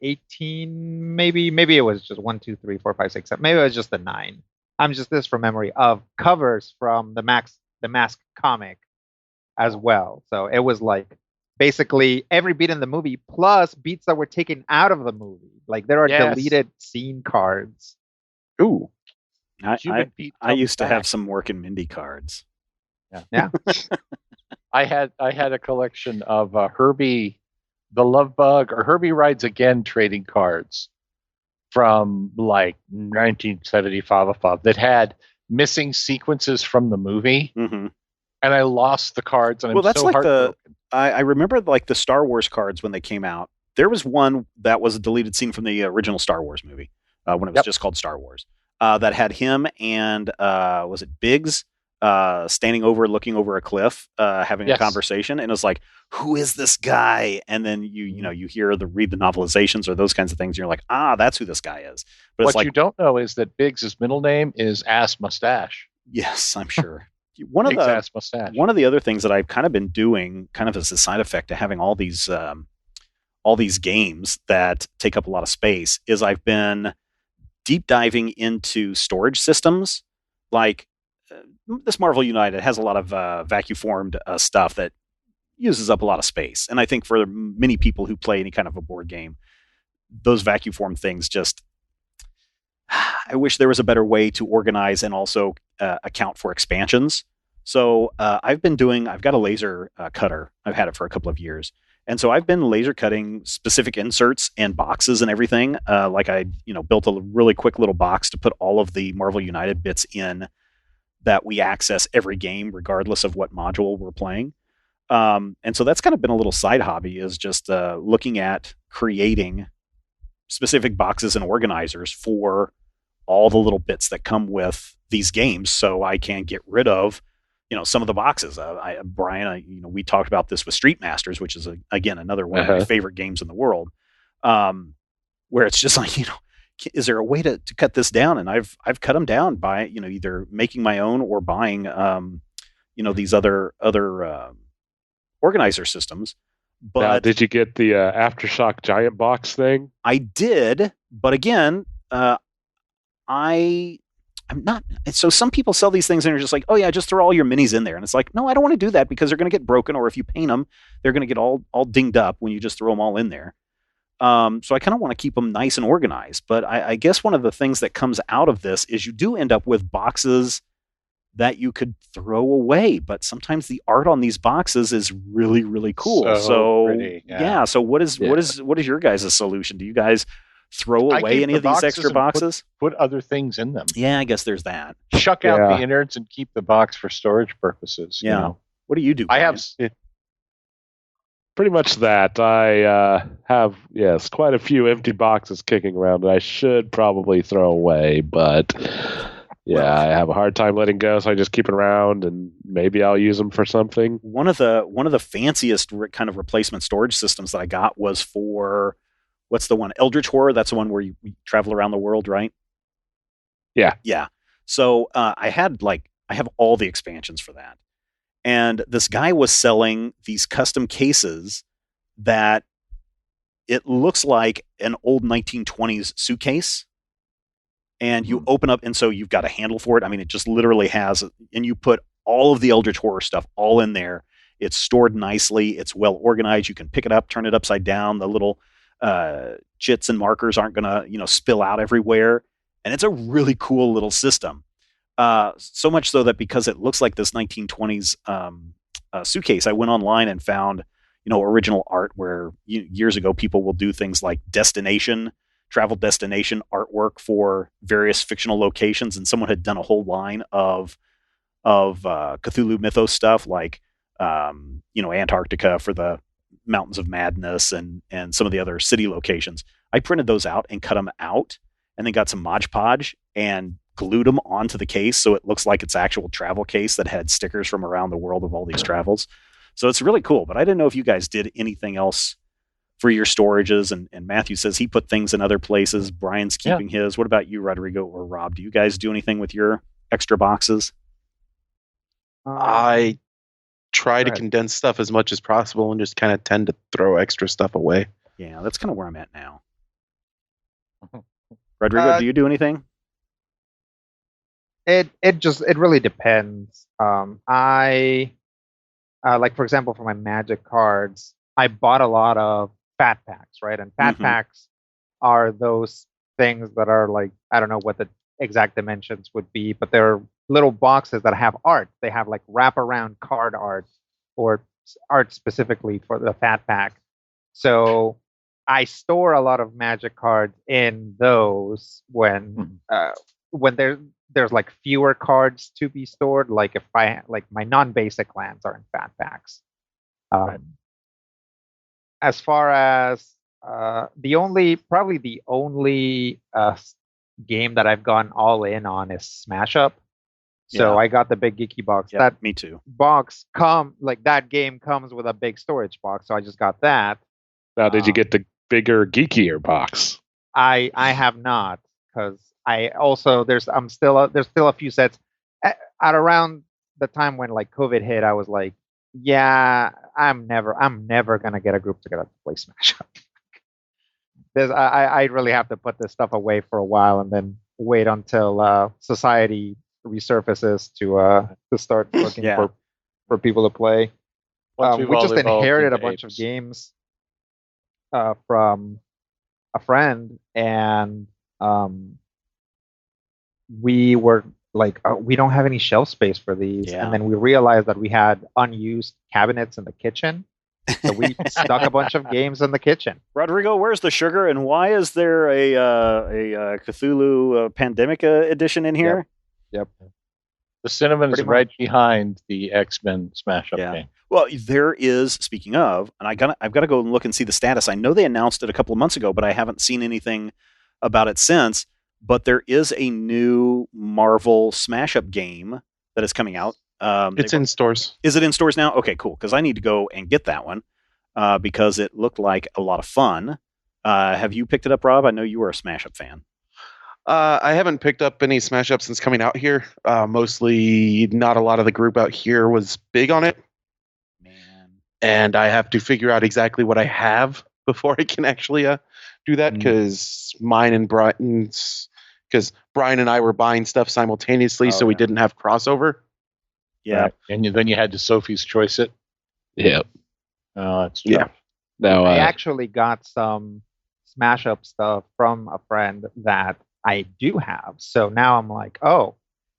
C: 18, maybe it was just 1, 2, 3, 4, 5, 6, 7. Maybe it was just the 9. I'm just this from memory of covers from the Mask comic as well. So it was like basically every beat in the movie plus beats that were taken out of the movie. Like there are deleted scene cards.
A: Ooh. I used to have some Mork and Mindy cards.
C: Yeah.
B: I had a collection of Herbie the Love Bug or Herbie Rides Again trading cards from like 1975 that had missing sequences from the movie.
A: Mm-hmm.
B: And I lost the cards, and
A: that's like I remember like the Star Wars cards when they came out. There was one that was a deleted scene from the original Star Wars movie when it was just called Star Wars. That had him and was it Biggs standing looking over a cliff, having a conversation, and it was like, who is this guy? And then you read the novelizations or those kinds of things, and you're like, that's who this guy is. But
B: what you don't know is that Biggs' middle name is Ass Mustache.
A: Yes, I'm sure. One of the other things that I've kind of been doing, kind of as a side effect to having all these games that take up a lot of space, is I've been deep diving into storage systems. Like this Marvel United has a lot of vacuum formed stuff that uses up a lot of space, and I think for many people who play any kind of a board game, those vacuum formed things just. I wish there was a better way to organize and also account for expansions. So I've got a laser cutter. I've had it for a couple of years. And so I've been laser cutting specific inserts and boxes and everything. Like I built a really quick little box to put all of the Marvel United bits in that we access every game, regardless of what module we're playing. And so that's kind of been a little side hobby, is just looking at creating specific boxes and organizers for all the little bits that come with these games, so I can get rid of, some of the boxes. Brian, we talked about this with Street Masters, which is again another one of my favorite games in the world, where it's just like, is there a way to cut this down? And I've cut them down by either making my own or buying these other organizer systems. But
D: now, did you get the Aftershock giant box thing?
A: I did, but again, I'm not. So some people sell these things and are just like, oh yeah, just throw all your minis in there. And it's like, no, I don't want to do that, because they're going to get broken, or if you paint them, they're going to get all dinged up when you just throw them all in there. So I kind of want to keep them nice and organized. But I guess one of the things that comes out of this is you do end up with boxes that you could throw away, but sometimes the art on these boxes is really, really cool. So
B: pretty,
A: So what is your guys' solution? Do you guys throw away any of these extra boxes?
B: Put other things in them.
A: Yeah, I guess there's that.
B: Chuck out the innards and keep the box for storage purposes.
A: Yeah. What do you do,
B: I
A: Brian?
B: have
D: pretty much that. I have, quite a few empty boxes kicking around that I should probably throw away, but I have a hard time letting go, so I just keep it around, and maybe I'll use them for something.
A: One of the fanciest kind of replacement storage systems that I got was for, what's the one? Eldritch Horror. That's the one where you travel around the world, right?
D: Yeah.
A: Yeah. So I have all the expansions for that. And this guy was selling these custom cases that it looks like an old 1920s suitcase. And you open up, and so you've got a handle for it. I mean, it just literally has, and you put all of the Eldritch Horror stuff all in there. It's stored nicely. It's well organized. You can pick it up, turn it upside down. The little jits and markers aren't going to, spill out everywhere. And it's a really cool little system. So much so that because it looks like this 1920s suitcase, I went online and found, original art where years ago people will do things like travel destination artwork for various fictional locations, and someone had done a whole line of Cthulhu mythos stuff, like Antarctica for the Mountains of Madness and some of the other city locations. I printed those out and cut them out, and then got some Mod Podge and glued them onto the case so it looks like it's actual travel case that had stickers from around the world of all these travels. So it's really cool. But I didn't know if you guys did anything else for your storages, and Matthew says he put things in other places. Brian's keeping his. What about you, Rodrigo or Rob? Do you guys do anything with your extra boxes?
E: I try to condense stuff as much as possible and just kind of tend to throw extra stuff away.
A: Yeah, that's kind of where I'm at now. Rodrigo, do you do anything?
C: It really depends. I like, for example, for my Magic cards, I bought a lot of fat packs, right? And fat packs are those things that are like, I don't know what the exact dimensions would be, but they're little boxes that have art. They have like wraparound card art, or art specifically for the fat pack. So I store a lot of Magic cards in those when there's like fewer cards to be stored. Like if my non-basic lands are in fat packs. As far as the only game that I've gone all in on is Smash Up. So I got the big geeky box.
A: Yeah, me too.
C: Box that game comes with a big storage box, so I just got that.
D: Now, did you get the bigger geekier box?
C: I have not, because I also there's still a few sets at around the time when like COVID hit. I was like, yeah, I'm never gonna get a group together to play Smash Up. I really have to put this stuff away for a while and then wait until society resurfaces to start looking for people to play. We just inherited a bunch of games from a friend, and we were like, we don't have any shelf space for these. And then we realized that we had unused cabinets in the kitchen. So we stuck a bunch of games in the kitchen.
A: Rodrigo, where's the sugar, and why is there a Cthulhu Pandemic edition in here?
C: Yep.
B: The cinnamon is right behind the X-Men Smash Up game.
A: Well, there is. Speaking of, and I've got to go and look and see the status. I know they announced it a couple of months ago, but I haven't seen anything about it since. But there is a new Marvel Smash Up game that is coming out.
E: It's in stores.
A: Is it in stores now? Okay, cool. Because I need to go and get that one because it looked like a lot of fun. Have you picked it up, Rob? I know you were a Smash Up fan.
E: I haven't picked up any Smash Up since coming out here. Mostly, not a lot of the group out here was big on it.
A: Man.
E: And I have to figure out exactly what I have before I can actually do that, because Brian and I were buying stuff simultaneously, so we didn't have crossover.
A: Yeah.
B: Right. And then you had to Sophie's Choice it.
D: Yep.
B: Oh, it's
E: Yeah.
B: tough.
D: No,
C: I actually got some Smash Up stuff from a friend that I do have. So now I'm like, oh,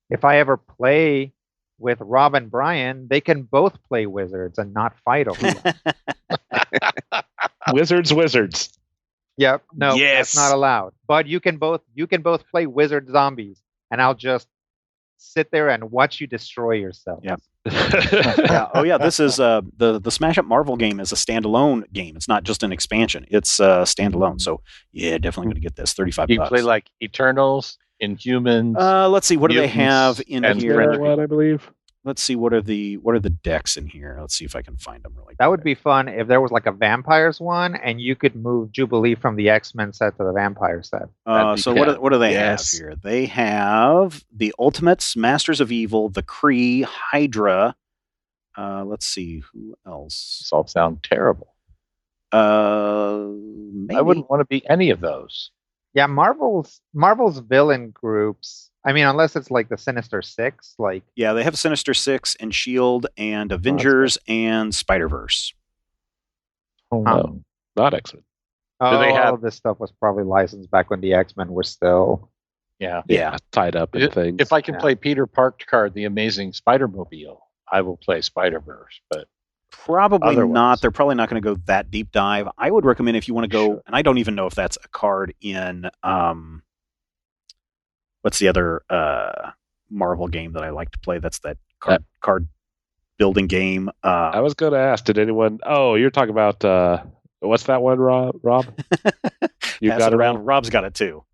C: if I ever play with Rob and Brian, they can both play wizards and not fight over them.
D: Wizards.
C: Yep. No,
E: Yes.
C: that's not allowed. But you can both play wizard zombies, and I'll just sit there and watch you destroy yourself.
A: Yep. Yeah. Oh, yeah. This is the Smash Up Marvel game is a standalone game. It's not just an expansion. It's standalone. So yeah, definitely going to get this. $35.
B: You play like Eternals, Inhumans.
A: Let's see. What do they
B: Mutants,
A: have in
B: and
A: here?
B: Friendly
D: What I believe.
A: Let's see. What are the decks in here? Let's see if I can find them really.
C: That would be fun if there was like a vampires one, and you could move Jubilee from the X-Men set to the vampire set.
A: So
B: yeah.
A: what do they
E: Yes.
A: have here? They have the Ultimates, Masters of Evil, the Kree, Hydra. Let's see who else.
B: These all sound terrible.
A: Maybe.
B: I wouldn't want to be any of those.
C: Yeah, Marvel's villain groups. I mean, unless it's like the Sinister Six, like
A: Yeah, they have Sinister Six and Shield and Avengers and Spider-Verse.
B: Oh,
C: Huh.
B: no.
D: Not X-Men.
C: all
B: they have-
C: of this stuff was probably licensed back when the X-Men were still.
B: Yeah.
A: Yeah.
D: Tied up in things.
B: If I can
C: Yeah.
B: play Peter Parker, the Amazing Spider-Mobile, I will play Spider-Verse. But
A: Probably
B: Other
A: not.
B: ones.
A: They're probably not going to go that deep dive. I would recommend if you want to go,
B: Sure.
A: and I don't even know if that's a card in what's the other Marvel game that I like to play? That's that card building game.
D: I was going to ask, did anyone... Oh, you're talking about... what's that one, Rob? You
A: Pass
D: got
A: it
D: it,
A: around.
D: Rob?
A: Rob's got it too.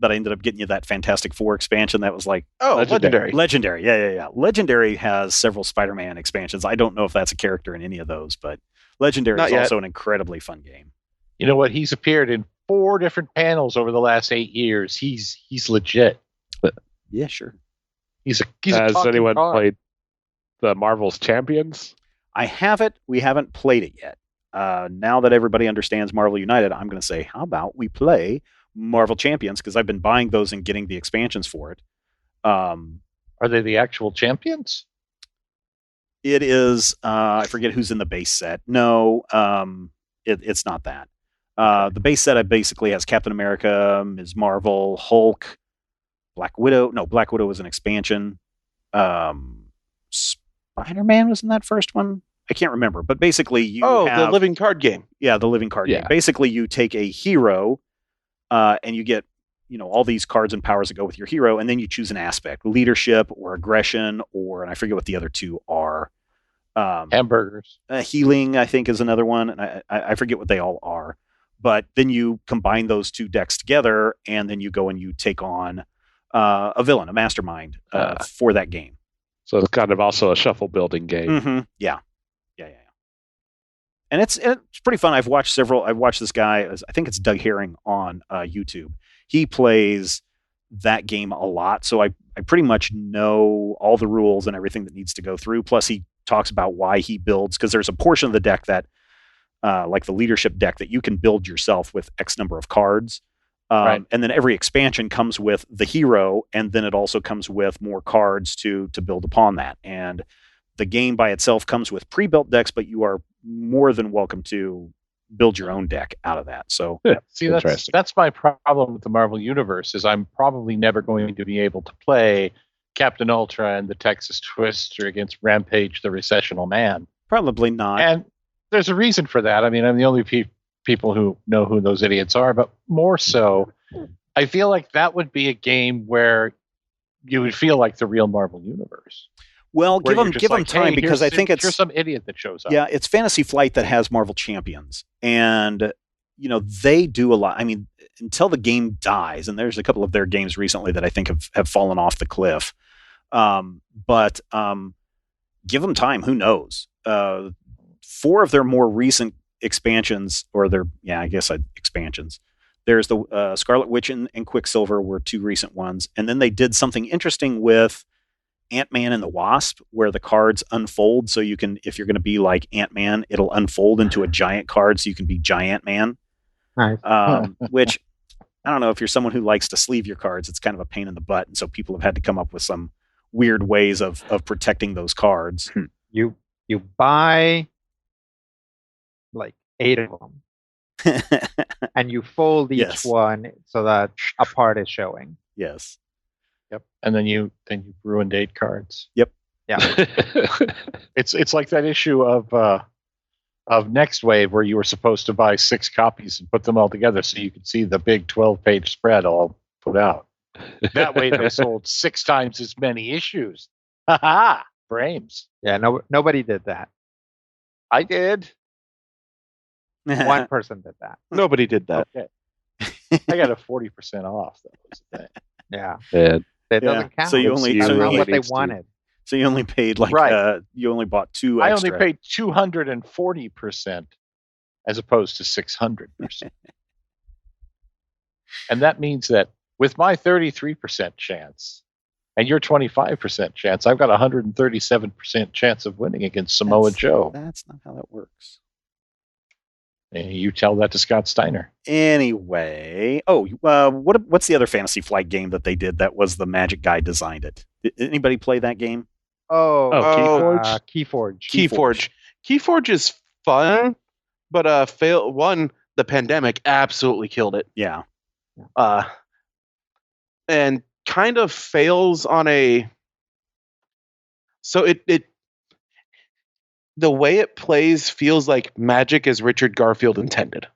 A: That I ended up getting you that Fantastic Four expansion. That was like
E: Oh,
D: Legendary.
E: legendary.
A: legendary. Yeah. Legendary has several Spider-Man expansions. I don't know if that's a character in any of those, but Legendary
E: Not
A: is
E: yet.
A: also an incredibly fun game.
B: you know what? He's appeared in 4 different panels over the last 8 years. He's legit.
A: Yeah, sure.
B: He's a
D: Has
B: talking
D: anyone
B: card.
D: played the Marvel's Champions?
A: I have it. We haven't played it yet. Now that everybody understands Marvel United, I'm going to say, how about we play Marvel Champions? Because I've been buying those and getting the expansions for it.
B: Are they the actual champions?
A: It is. I forget who's in the base set. No, it's not that. The base set basically has Captain America, Ms. Marvel, Hulk, Black Widow. No, Black Widow was an expansion. Spider-Man was in that first one. I can't remember, but basically you have
E: The living card game.
A: the living card game.
D: Yeah.
A: Basically, you take a hero, and you get all these cards and powers that go with your hero, and then you choose an aspect: leadership or aggression, and I forget what the other two are.
B: Hamburgers.
A: Healing, I think, is another one, and I forget what they all are. But then you combine those two decks together, and then you go and you take on a villain, a mastermind for that game.
D: So it's kind of also a shuffle building game.
A: Mm-hmm. Yeah. And it's pretty fun. I've watched this guy. I think it's Doug Herring on YouTube. He plays that game a lot, so I pretty much know all the rules and everything that needs to go through. Plus, he talks about why he builds, because there's a portion of the deck that, like the leadership deck, that you can build yourself with X number of cards.
B: Right.
A: And then every expansion comes with the hero, and then it also comes with more cards to build upon that. And the game by itself comes with pre-built decks, but you are more than welcome to build your own deck out of that. So
B: See,
D: Interesting.
B: that's my problem with the Marvel Universe is I'm probably never going to be able to play Captain Ultra and the Texas Twister against Rampage, the Recessional Man.
A: probably not.
B: And there's a reason for that. I mean, I'm the only people who know who those idiots are, but more so, I feel like that would be a game where you would feel like the real Marvel Universe.
A: Well,
B: where
A: give
B: you're
A: them
B: just
A: give them
B: like,
A: time
B: hey,
A: because I think
B: here's
A: it's
B: some idiot that shows up.
A: yeah, it's Fantasy Flight that has Marvel Champions, and they do a lot. I mean, until the game dies, and there's a couple of their games recently that I think have fallen off the cliff. But give them time. Who knows? 4 of their more recent expansions, expansions. There's the Scarlet Witch and Quicksilver were 2 recent ones, and then they did something interesting with Ant-Man and the Wasp, where the cards unfold. So you can, if you're going to be like Ant-Man, it'll unfold into a giant card, so you can be Giant Man.
C: Nice.
A: Which I don't know, if you're someone who likes to sleeve your cards, it's kind of a pain in the butt, and so people have had to come up with some weird ways of protecting those cards.
C: You buy like 8 of them, and you fold each
A: Yes.
C: one so that a part is showing.
A: Yes.
B: Yep. And then you ruined 8 cards.
A: Yep.
C: Yeah.
B: It's like that issue of Next Wave where you were supposed to buy 6 copies and put them all together so you could see the big 12-page spread all put out. That way they sold 6 times as many issues. Ha ha! Brains.
C: Yeah, nobody did that.
B: I did.
C: One person did that.
E: Nobody did that.
B: Okay. I got a 40% off. That was the thing.
C: Yeah.
D: Yeah.
C: That doesn't count.
A: So you only
C: That's
A: so you
C: not
A: only,
C: what they
D: needs to-
C: wanted.
A: so you only paid like
B: Right.
A: you only bought 2
B: I
A: extra.
B: only paid 240% as opposed to 600%. And that means that with my 33% chance and your 25% chance, I've got a 137% chance of winning against Samoa Joe.
A: That's not how that works.
B: And you tell that to Scott Steiner.
A: Anyway, what's the other Fantasy Flight game that they did that was the Magic guy designed it? Did anybody play that game?
C: Keyforge.
E: Keyforge. Keyforge is fun, but the pandemic absolutely killed it.
A: Yeah.
E: And kind of fails on the way it plays feels like Magic as Richard Garfield intended.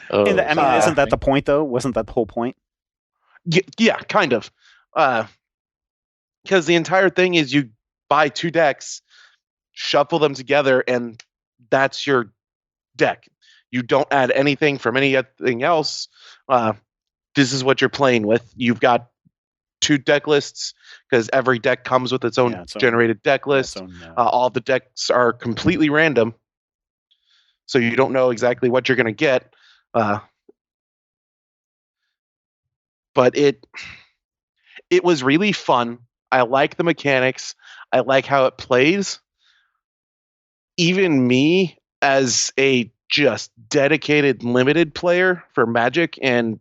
B: Oh,
A: And, I mean, isn't that the point though? Wasn't that the whole point?
E: Yeah, kind of. Because the entire thing is you buy 2 decks, shuffle them together, and that's your deck. You don't add anything from anything else. This is what you're playing with. You've got 2 deck lists because every deck comes with its own generated deck list. All the decks are completely random, so you don't know exactly what you're going to get. But it was really fun. I like the mechanics. I like how it plays. Even me, as a just dedicated limited player for Magic and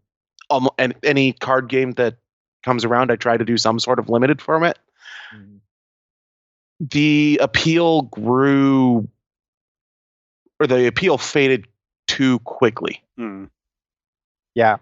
E: any card game that comes around, I try to do some sort of limited format. The appeal grew, or the appeal faded too quickly.
C: Yeah.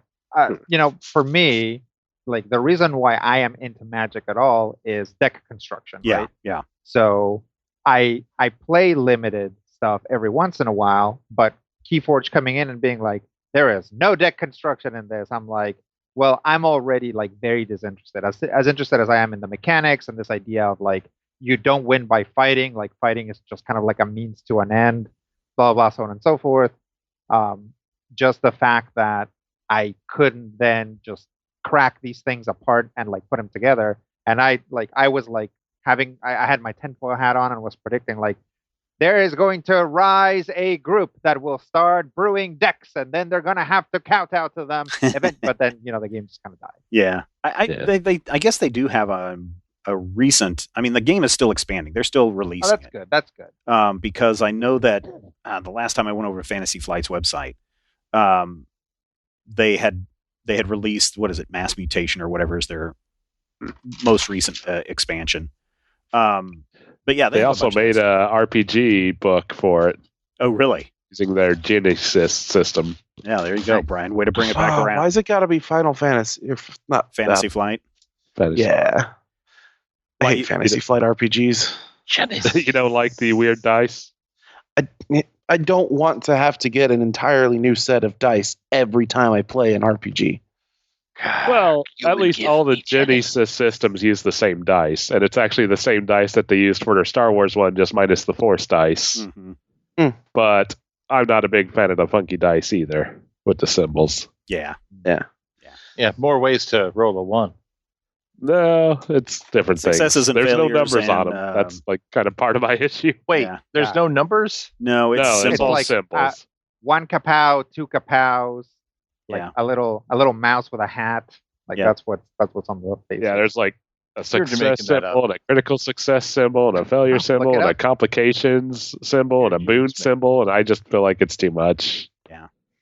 C: For me, like the reason why I am into Magic at all is deck construction.
A: Yeah.
C: Right?
A: Yeah.
C: So I play limited stuff every once in a while, but Keyforge coming in and being like, there is no deck construction in this. I'm like, well, I'm already like very disinterested. As interested as I am in the mechanics and this idea of like, you don't win by fighting. Like fighting is just kind of like a means to an end, blah, blah, so on and so forth. Just the fact that I couldn't then just crack these things apart and like put them together. And I had my tinfoil hat on and was predicting like, there is going to rise a group that will start brewing decks, and then they're going to have to kowtow to them. But then, the game just kind of died.
A: Yeah. I guess they do have a recent. I mean, the game is still expanding. They're still releasing.
C: That's good. That's good.
A: Because I know that the last time I went over to Fantasy Flight's website, they had released, what is it, Mass Mutation or whatever is their most recent expansion. But yeah,
D: they also made a RPG book for it.
A: Oh, really?
D: Using their Genesis system.
A: Yeah, there you go, Brian. Way to bring it back around.
E: Why's it got to be Final Fantasy? If not
A: Fantasy Flight?
E: Yeah. I hate Fantasy Flight RPGs.
D: You don't like the weird dice?
E: I don't want to have to get an entirely new set of dice every time I play an RPG.
D: Well,
B: You
D: at
B: would
D: least
B: give
D: all the
B: me Jenny.
D: Genesis systems use the same dice, and it's actually the same dice that they used for their Star Wars one, just minus the Force dice.
A: Mm-hmm.
D: But I'm not a big fan of the funky dice either with the symbols.
A: Yeah.
B: Yeah, more ways to roll a 1.
D: No, it's different
A: Successes
D: things.
A: and
D: There's no
A: failures
D: numbers on
A: and,
D: them. That's like kind of part of my issue.
B: Wait,
A: Yeah.
B: there's
C: Yeah.
B: no numbers?
A: No, it's
D: No, it's
A: symbols.
D: all
C: like,
D: symbols.
C: 1 kapow, 2 kapows, like
A: Yeah.
C: a little mouse with a hat. Like
A: Yeah.
C: that's what's on the face.
D: Yeah, there's like a
B: You're
D: success
B: making that
D: symbol, and a critical success symbol, and a failure
C: Look
D: symbol,
C: it
D: and a
C: up.
D: complications symbol, and a
B: You
D: boon
B: just make-
D: symbol, and I just feel like it's too much.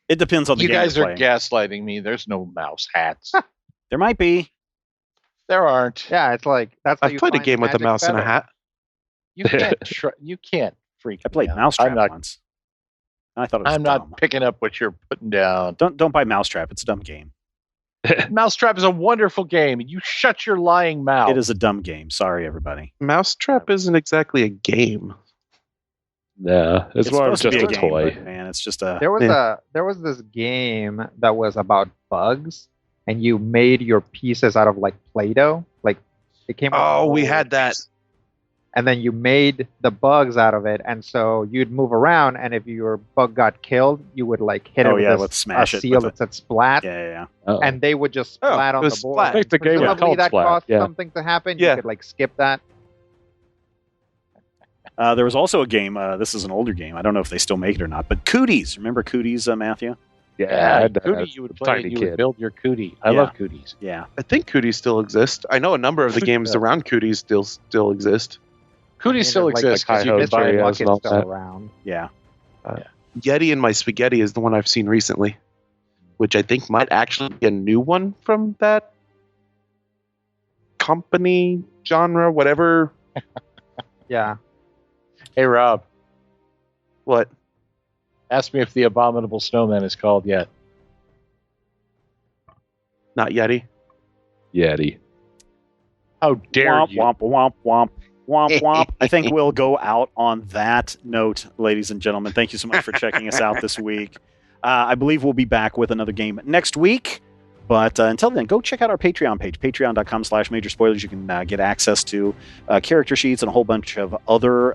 A: It depends on the
B: You
A: game
B: guys
A: you're
B: are
A: playing.
B: gaslighting me. There's no mouse hats.
A: There might be.
B: There aren't.
C: Yeah, it's like that's. how
E: I've
C: you
E: played a
C: find
E: game with a
C: magic
E: mouse and a
C: feather.
E: hat.
B: You can't. You can't freak.
A: I played
B: me out.
A: Mousetrap
B: I'm not.
A: once. I thought it was
B: I'm
A: dumb.
B: not picking up what you're putting down.
A: Don't buy Mousetrap. It's a dumb game.
B: Mousetrap is a wonderful game. You shut your lying mouth.
A: It is a dumb game. Sorry, everybody.
E: Mousetrap isn't exactly a game.
D: Yeah, it's more of
A: supposed
D: just
A: to
D: a
A: be game,
D: toy.
A: but, man, it's just a.
C: There was this game that was about bugs, and you made your pieces out of like Play-Doh. Like it came. with
E: Oh, we
C: molds,
E: had that.
C: And then you made the bugs out of it, and so you'd move around, and if your bug got killed, you would like hit it
A: Oh,
C: with
A: yeah,
C: a
A: let's smash it
C: seal
A: with
C: that said "splat,"
A: Yeah.
D: Uh-oh.
C: and they would just
E: Oh,
C: splat
E: it
C: on
E: was
C: the board.
E: Splat.
D: I think the game was
C: Presumably
D: called
C: that
D: Splat.
C: caused
D: Yeah.
C: something to happen.
E: Yeah.
C: You could like skip that.
A: There was also a game. This is an older game. I don't know if they still make it or not. But Cooties. Remember Cooties, Matthew?
D: Yeah, I had that
B: cootie.
D: as
B: You would
D: a
B: play.
D: tiny
B: You
D: kid.
B: would build your cootie. I
A: Yeah.
B: love cooties.
A: Yeah.
E: I think Cooties still exist. I know a number of the games
B: Yeah.
E: around Cooties still exist.
B: Cooties still
C: There's, like,
B: exist because you can
D: Hi-Ho
B: buy
D: Cheerios
B: it.
C: Bucket's
D: and all
C: still
D: that.
C: around.
A: Yeah.
E: Yeti and My Spaghetti is the one I've seen recently, which I think might actually be a new one from that company, genre, whatever.
C: Yeah.
B: Hey Rob,
E: What?
B: ask me if the Abominable Snowman is called yet.
E: Not Yeti.
D: Yeti.
B: How dare
A: Womp,
B: you?
A: womp, womp, womp, womp, womp. I think we'll go out on that note, ladies and gentlemen. Thank you so much for checking us out this week. I believe we'll be back with another game next week. But until then, go check out our Patreon page, patreon.com/major spoilers. You can get access to character sheets and a whole bunch of other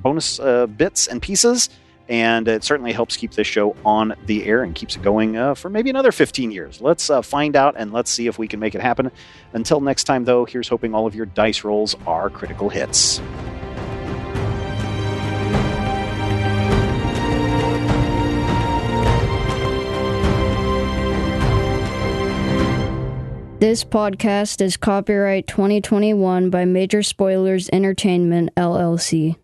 A: bonus bits and pieces. And it certainly helps keep this show on the air and keeps it going for maybe another 15 years. Let's find out and let's see if we can make it happen. Until next time, though, here's hoping all of your dice rolls are critical hits.
F: This podcast is copyright 2021 by Major Spoilers Entertainment, LLC.